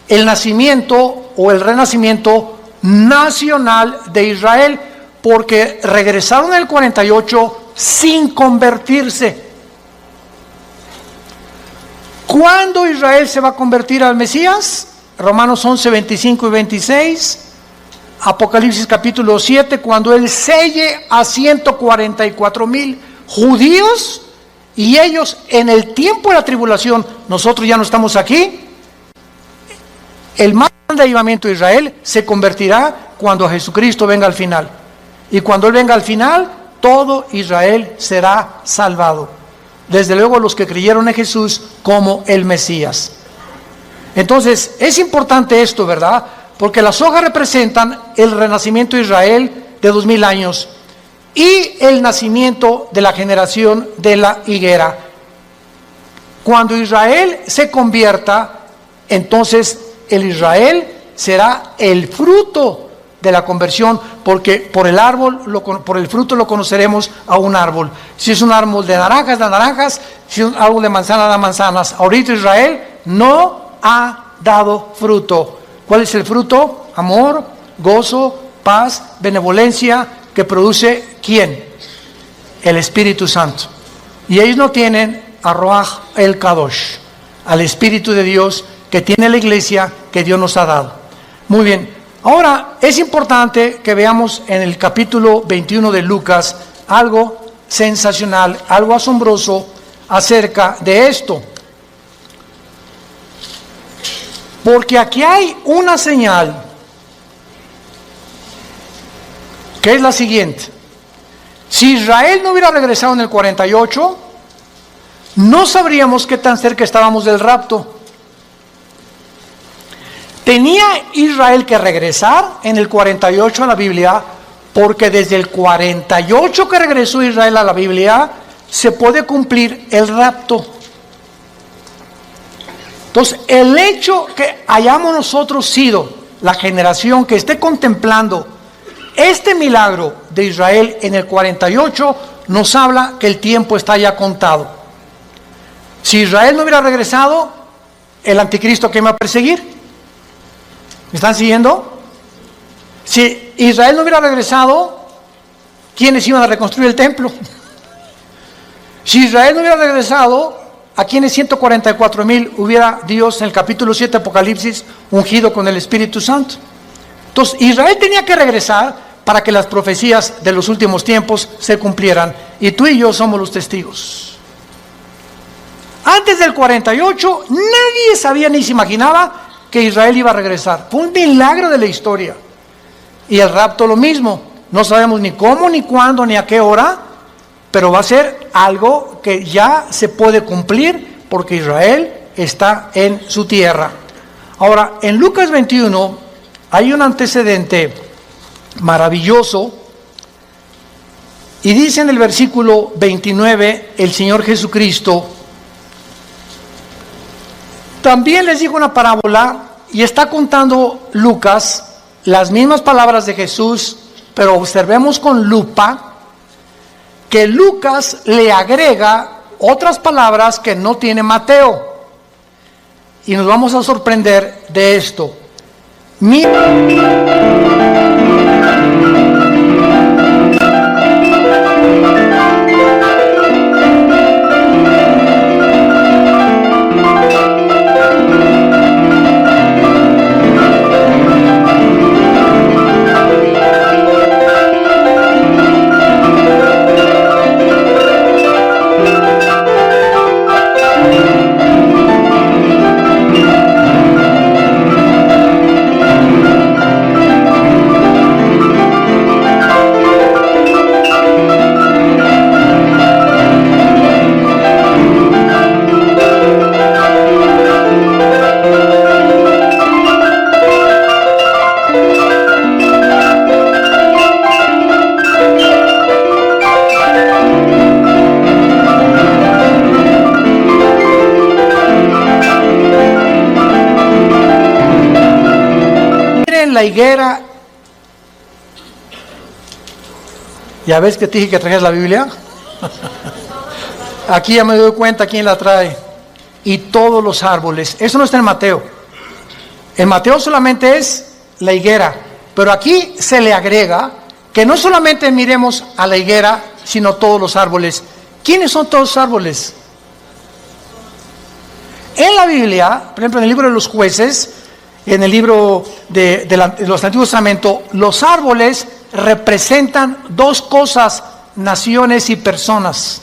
Speaker 1: el nacimiento o el renacimiento nacional de Israel, porque regresaron en el 48 sin convertirse. ¿Cuándo Israel se va a convertir al Mesías? Romanos 11, 25 y 26, Apocalipsis capítulo 7, cuando Él selle a 144,000 judíos, y ellos en el tiempo de la tribulación, nosotros ya no estamos aquí. El más grande avivamiento de Israel se convertirá cuando Jesucristo venga al final. Y cuando Él venga al final, todo Israel será salvado. Desde luego los que creyeron en Jesús como el Mesías. Entonces, es importante esto, ¿verdad? Porque las hojas representan el renacimiento de Israel de 2000 años y el nacimiento de la generación de la higuera. Cuando Israel se convierta, entonces el Israel será el fruto de la conversión, porque por el fruto lo conoceremos a un árbol. Si es un árbol de naranjas, da naranjas; si es un árbol de manzana, da manzanas. Ahorita Israel no ha dado fruto. ¿Cuál es el fruto? Amor, gozo, paz, benevolencia, que produce ¿quién? El Espíritu Santo. Y ellos no tienen a Ruach el Kadosh, al Espíritu de Dios que tiene la iglesia que Dios nos ha dado. Muy bien, Ahora, es importante que veamos en el capítulo 21 de Lucas algo sensacional, algo asombroso acerca de esto. Porque aquí hay una señal que es la siguiente. Si Israel no hubiera regresado en el 48, no sabríamos qué tan cerca estábamos del rapto. Tenía Israel que regresar en el 48 a la Biblia, porque desde el 48 que regresó Israel a la Biblia, se puede cumplir el rapto. Entonces, el hecho que hayamos nosotros sido la generación que esté contemplando este milagro de Israel en el 48, nos habla que el tiempo está ya contado. Si Israel no hubiera regresado, el anticristo que iba a perseguir. ¿Me están siguiendo? Si Israel no hubiera regresado, ¿quiénes iban a reconstruir el templo? Si Israel no hubiera regresado, ¿a quiénes 144,000 hubiera Dios en el capítulo 7 de Apocalipsis ungido con el Espíritu Santo? Entonces, Israel tenía que regresar para que las profecías de los últimos tiempos se cumplieran. Y tú y yo somos los testigos. Antes del 48, nadie sabía ni se imaginaba que Israel iba a regresar. Fue un milagro de la historia. Y el rapto lo mismo. No sabemos ni cómo, ni cuándo, ni a qué hora, pero va a ser algo que ya se puede cumplir porque Israel está en su tierra. Ahora, en Lucas 21 hay un antecedente maravilloso y dice en el versículo 29 el Señor Jesucristo también les dijo una parábola, y está contando Lucas las mismas palabras de Jesús, pero observemos con lupa que Lucas le agrega otras palabras que no tiene Mateo, y nos vamos a sorprender de esto. La higuera, ya ves que te dije que trajeras la Biblia. Aquí ya me doy cuenta quién la trae. Y todos los árboles, eso no está en Mateo. En Mateo solamente es la higuera, pero aquí se le agrega que no solamente miremos a la higuera, sino todos los árboles. ¿Quiénes son todos los árboles? En la Biblia, por ejemplo, en el libro de los Jueces, en el libro de los Antiguos Testamentos, los árboles representan dos cosas: naciones y personas.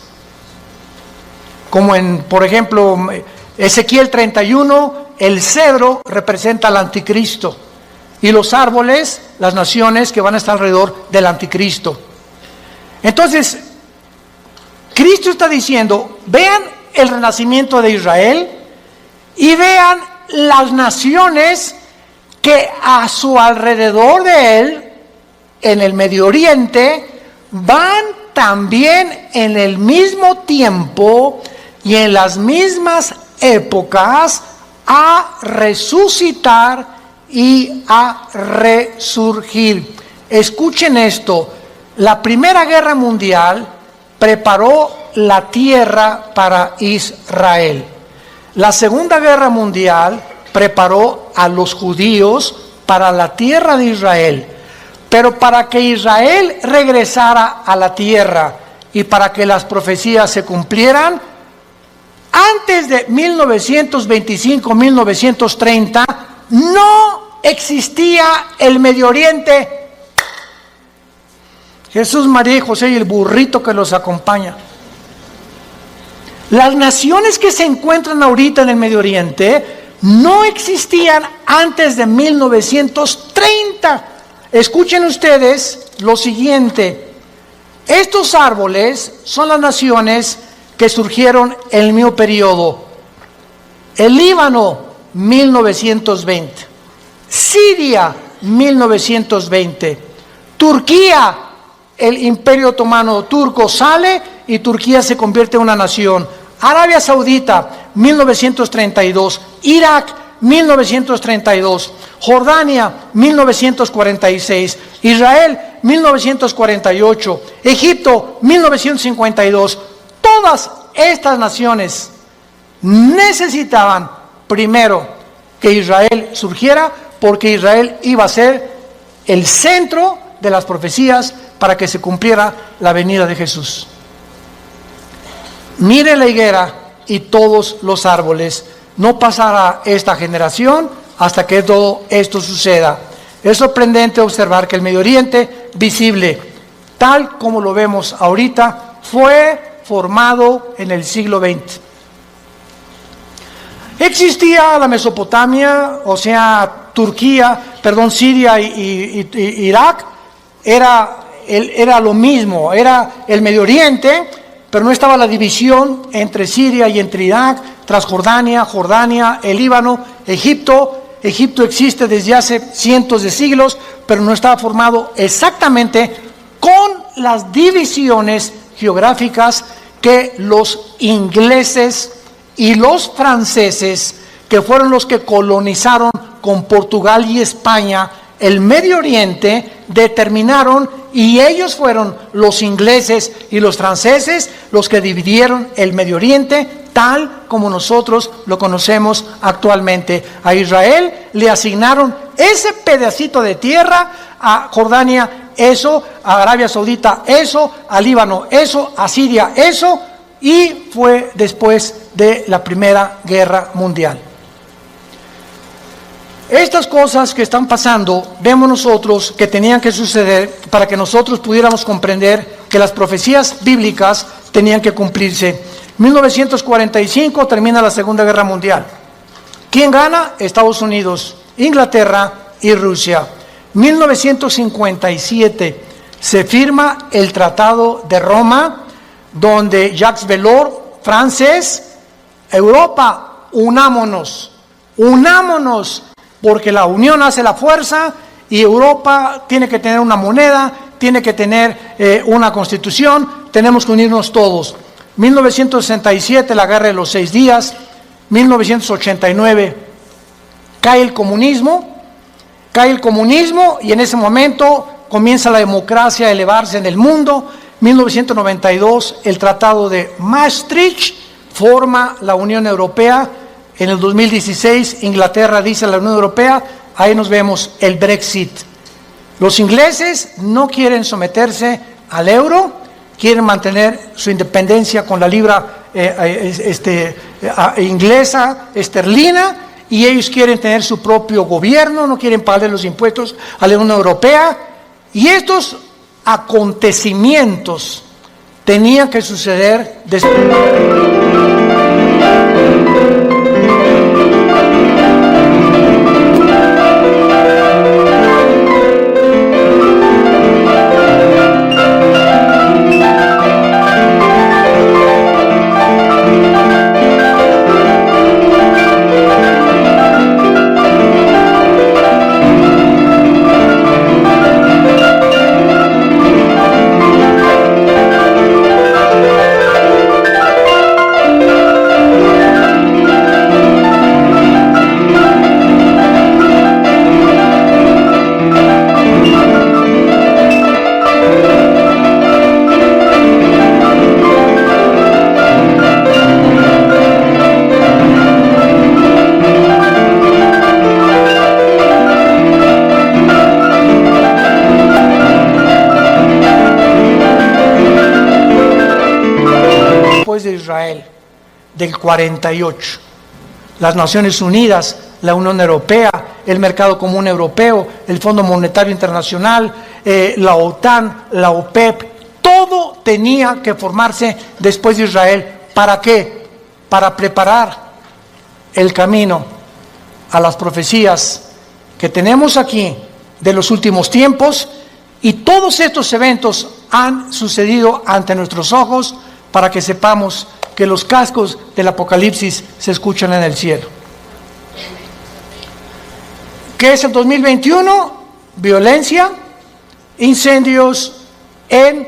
Speaker 1: Como en, por ejemplo, Ezequiel 31, el cedro representa al anticristo, y los árboles, las naciones que van a estar alrededor del anticristo. Entonces, Cristo está diciendo, vean el renacimiento de Israel y vean las naciones que a su alrededor de él, en el Medio Oriente, van también en el mismo tiempo y en las mismas épocas a resucitar y a resurgir. Escuchen esto: la Primera Guerra Mundial preparó la tierra para Israel. La Segunda Guerra Mundial preparó a los judíos para la tierra de Israel. Pero para que Israel regresara a la tierra y para que las profecías se cumplieran, antes de 1925, 1930, no existía el Medio Oriente. Jesús, María y José y el burrito que los acompaña. Las naciones que se encuentran ahorita en el Medio Oriente no existían antes de 1930. Escuchen ustedes lo siguiente. Estos árboles son las naciones que surgieron en el mismo periodo. El Líbano, 1920. Siria, 1920. Turquía, el Imperio Otomano turco sale y Turquía se convierte en una nación. Arabia Saudita, 1932. Irak, 1932. Jordania, 1946. Israel, 1948. Egipto, 1952. Todas estas naciones necesitaban primero que Israel surgiera, porque Israel iba a ser el centro de las profecías para que se cumpliera la venida de Jesús. Mire la higuera y todos los árboles. No pasará esta generación hasta que todo esto suceda. Es sorprendente observar que el Medio Oriente visible, tal como lo vemos ahorita, fue formado en el siglo XX. Existía la Mesopotamia, o sea, Siria y Irak, era lo mismo, era el Medio Oriente, pero no estaba la división entre Siria y entre Irak, Transjordania, Jordania, el Líbano, Egipto. Egipto existe desde hace cientos de siglos, pero no estaba formado exactamente con las divisiones geográficas que los ingleses y los franceses, que fueron los que colonizaron con Portugal y España el Medio Oriente, determinaron, y ellos fueron los ingleses y los franceses los que dividieron el Medio Oriente tal como nosotros lo conocemos actualmente. A Israel le asignaron ese pedacito de tierra, a Jordania eso, a Arabia Saudita eso, a Líbano eso, a Siria eso, y fue después de la Primera Guerra Mundial. Estas cosas que están pasando, vemos nosotros que tenían que suceder para que nosotros pudiéramos comprender que las profecías bíblicas tenían que cumplirse. 1945 termina la Segunda Guerra Mundial. ¿Quién gana? Estados Unidos, Inglaterra y Rusia. 1957 se firma el Tratado de Roma, donde Jacques Delors, francés, Europa, unámonos, porque la unión hace la fuerza y Europa tiene que tener una moneda, tiene que tener una constitución, tenemos que unirnos todos. 1967, la Guerra de los 6 días. 1989, cae el comunismo y en ese momento comienza la democracia a elevarse en el mundo. 1992, el Tratado de Maastricht forma la Unión Europea. En el 2016, Inglaterra dice a la Unión Europea, ahí nos vemos el Brexit. Los ingleses no quieren someterse al euro, quieren mantener su independencia con la libra inglesa, esterlina, y ellos quieren tener su propio gobierno, no quieren pagarle los impuestos a la Unión Europea. Y estos acontecimientos tenían que suceder después. De Israel, del 48, las Naciones Unidas, la Unión Europea, el Mercado Común Europeo, el Fondo Monetario Internacional, la OTAN, la OPEP, todo tenía que formarse después de Israel. ¿Para qué? Para preparar el camino a las profecías que tenemos aquí de los últimos tiempos, y todos estos eventos han sucedido ante nuestros ojos para que sepamos que los cascos del Apocalipsis se escuchan en el cielo. ¿Qué es el 2021? Violencia, incendios en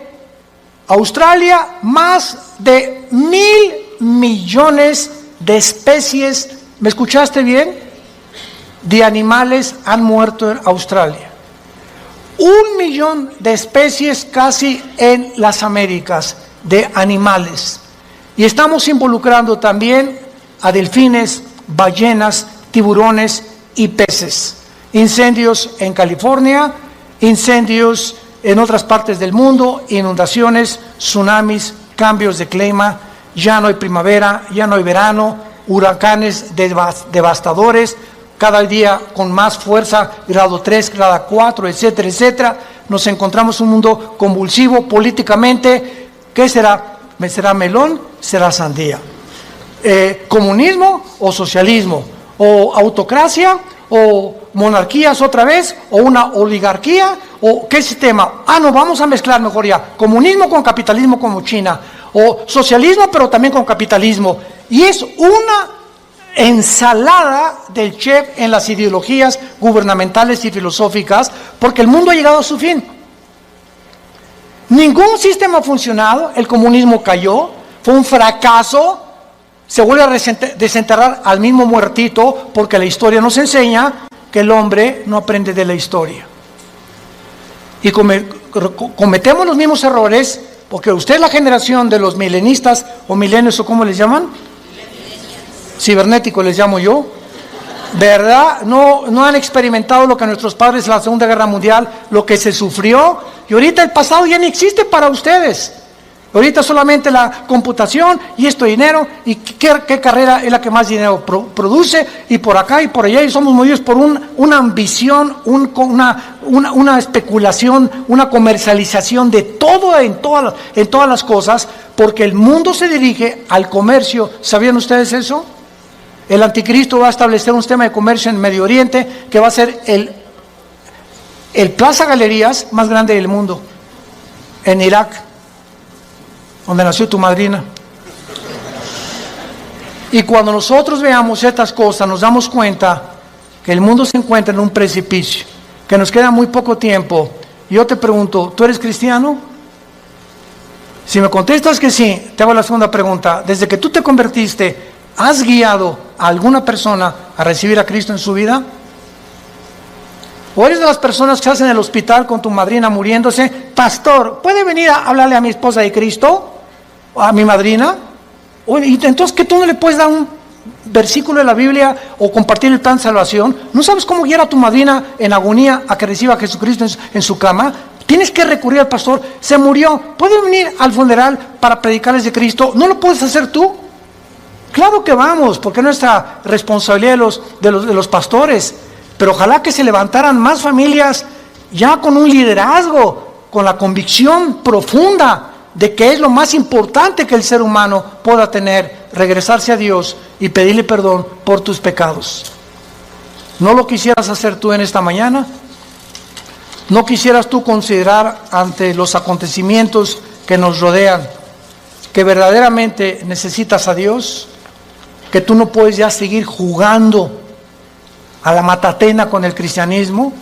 Speaker 1: Australia, más de 1.000 millones de especies, ¿me escuchaste bien?, de animales han muerto en Australia. 1 millón de especies casi en las Américas de animales. Y estamos involucrando también a delfines, ballenas, tiburones y peces. Incendios en California, incendios en otras partes del mundo, inundaciones, tsunamis, cambios de clima, ya no hay primavera, ya no hay verano, huracanes devastadores, cada día con más fuerza, grado 3, grado 4, etcétera, etcétera. Nos encontramos en un mundo convulsivo políticamente. ¿Qué será? ¿Será melón? ¿Será sandía? ¿Comunismo o socialismo? ¿O autocracia? ¿O monarquías otra vez? ¿O una oligarquía? ¿O qué sistema? No, vamos a mezclar mejor ya. Comunismo con capitalismo como China. O socialismo pero también con capitalismo. Y es una ensalada del chef en las ideologías gubernamentales y filosóficas, porque el mundo ha llegado a su fin. Ningún sistema ha funcionado, el comunismo cayó, fue un fracaso, se vuelve a desenterrar al mismo muertito, porque la historia nos enseña que el hombre no aprende de la historia. Y cometemos los mismos errores, porque usted es la generación de los milenistas, o milenios, o ¿cómo les llaman? Cibernético les llamo yo, ¿verdad? No han experimentado lo que nuestros padres en la Segunda Guerra Mundial, lo que se sufrió, y ahorita el pasado ya no existe para ustedes. Ahorita solamente la computación y esto dinero, y qué carrera es la que más dinero produce, y por acá y por allá, y somos movidos por una ambición, una especulación, una comercialización de todo en todas las cosas, porque el mundo se dirige al comercio. ¿Sabían ustedes eso? El anticristo va a establecer un sistema de comercio en Medio Oriente que va a ser el Plaza Galerías más grande del mundo, en Irak, donde nació tu madrina. Y cuando nosotros veamos estas cosas, nos damos cuenta que el mundo se encuentra en un precipicio, que nos queda muy poco tiempo. Y yo te pregunto, ¿tú eres cristiano? Si me contestas que sí, te hago la segunda pregunta. Desde que tú te convertiste, ¿has guiado a alguna persona a recibir a Cristo en su vida? ¿O eres de las personas que estás en el hospital con tu madrina muriéndose? Pastor, ¿puede venir a hablarle a mi esposa de Cristo? ¿A mi madrina? Oye, ¿y entonces que tú no le puedes dar un versículo de la Biblia o compartir el plan de salvación? ¿No sabes cómo guiar a tu madrina en agonía a que reciba a Jesucristo en su cama? Tienes que recurrir al pastor. Se murió. ¿Puede venir al funeral para predicarles de Cristo? ¿No lo puedes hacer tú? Claro que vamos, porque es nuestra responsabilidad de los pastores. Pero ojalá que se levantaran más familias ya con un liderazgo, con la convicción profunda de que es lo más importante que el ser humano pueda tener, regresarse a Dios y pedirle perdón por tus pecados. ¿No lo quisieras hacer tú en esta mañana? ¿No quisieras tú considerar ante los acontecimientos que nos rodean que verdaderamente necesitas a Dios? Que tú no puedes ya seguir jugando a la matatena con el cristianismo,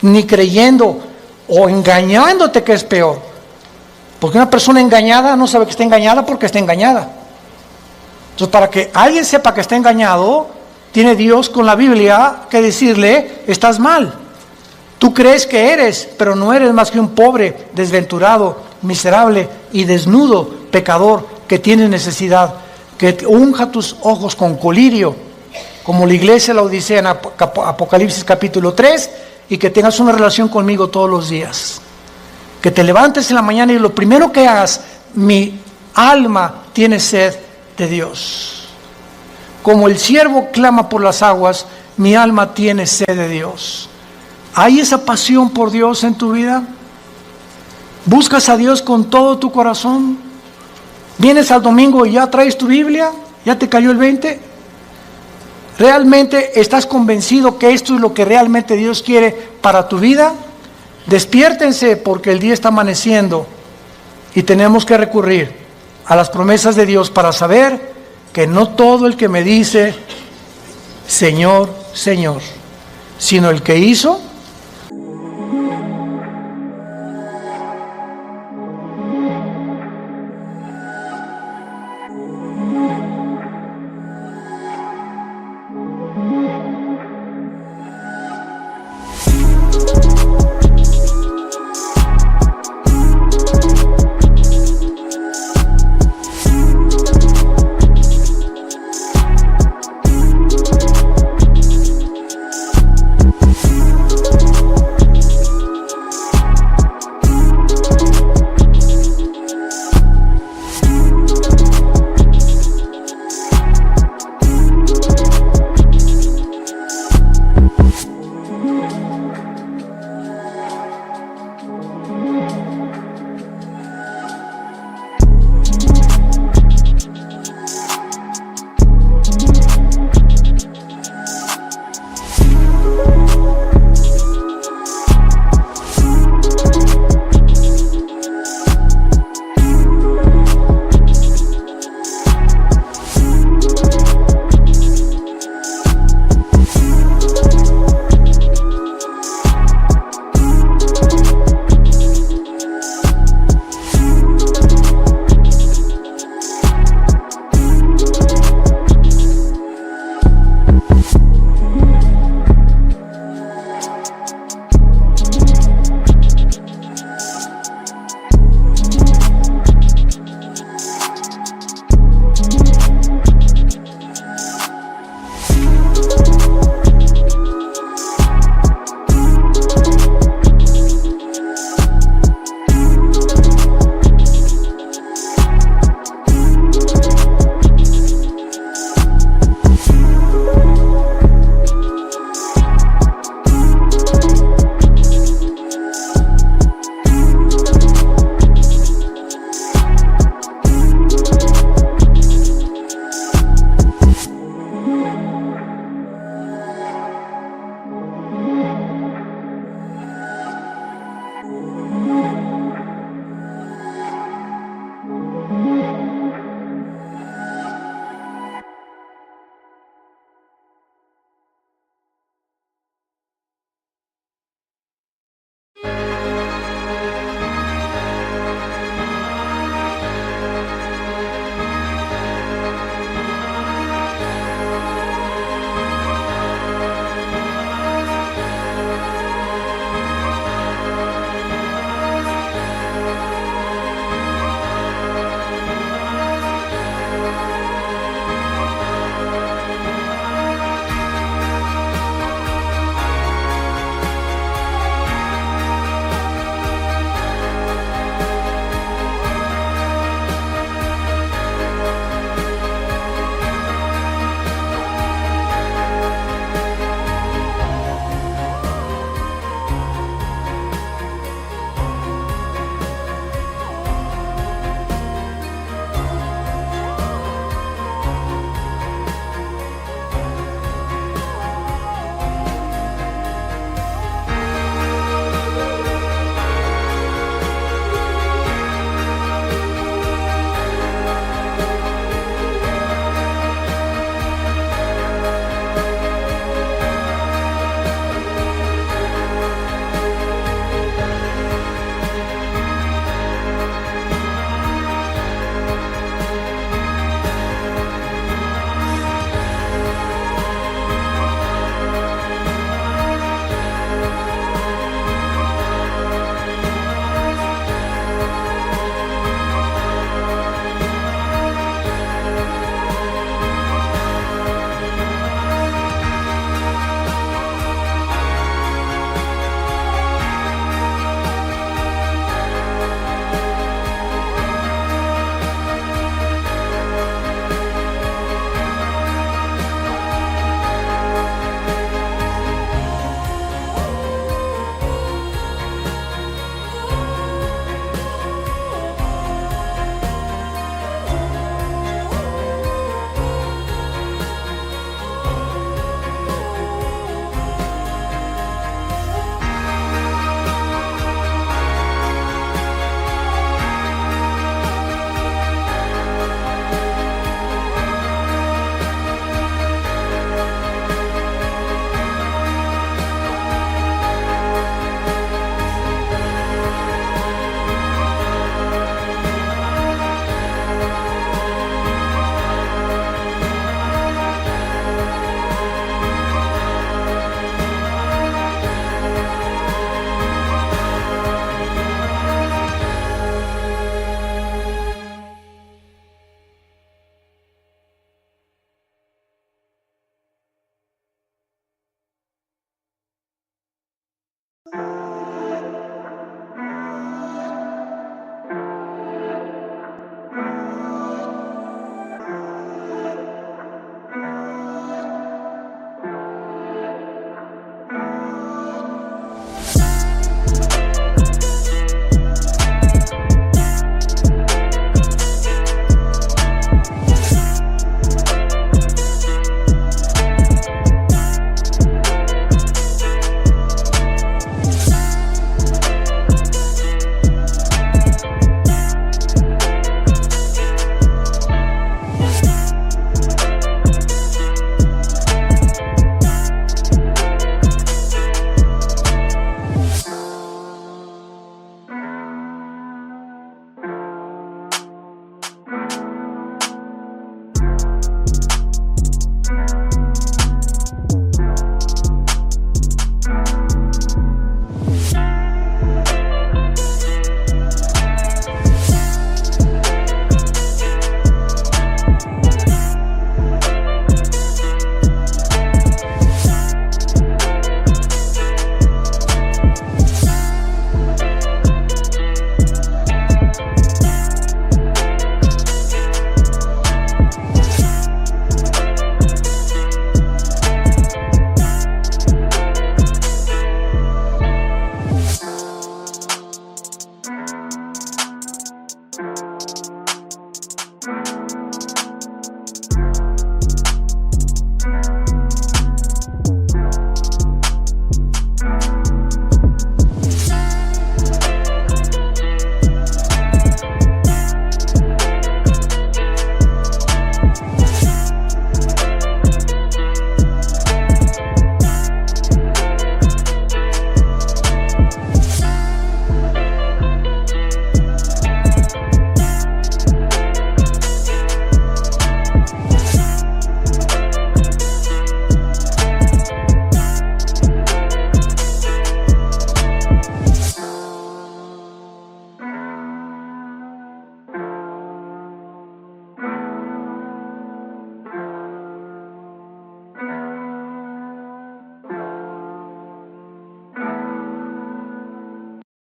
Speaker 1: ni creyendo o engañándote, que es peor. Porque una persona engañada no sabe que está engañada porque está engañada. Entonces, para que alguien sepa que está engañado, tiene Dios con la Biblia que decirle: estás mal. Tú crees que eres, pero no eres más que un pobre, desventurado, miserable y desnudo pecador que tiene necesidad. Que unja tus ojos con colirio, como la iglesia la Odisea en Apocalipsis capítulo 3, y que tengas una relación conmigo todos los días. Que te levantes en la mañana y lo primero que hagas: mi alma tiene sed de Dios. Como el siervo clama por las aguas, mi alma tiene sed de Dios. ¿Hay esa pasión por Dios en tu vida? ¿Buscas a Dios con todo tu corazón? ¿Vienes al domingo y ya traes tu Biblia? ¿Ya te cayó el 20? ¿Realmente estás convencido que esto es lo que realmente Dios quiere para tu vida? Despiértense, porque el día está amaneciendo y tenemos que recurrir a las promesas de Dios para saber que no todo el que me dice Señor, Señor, sino el que hizo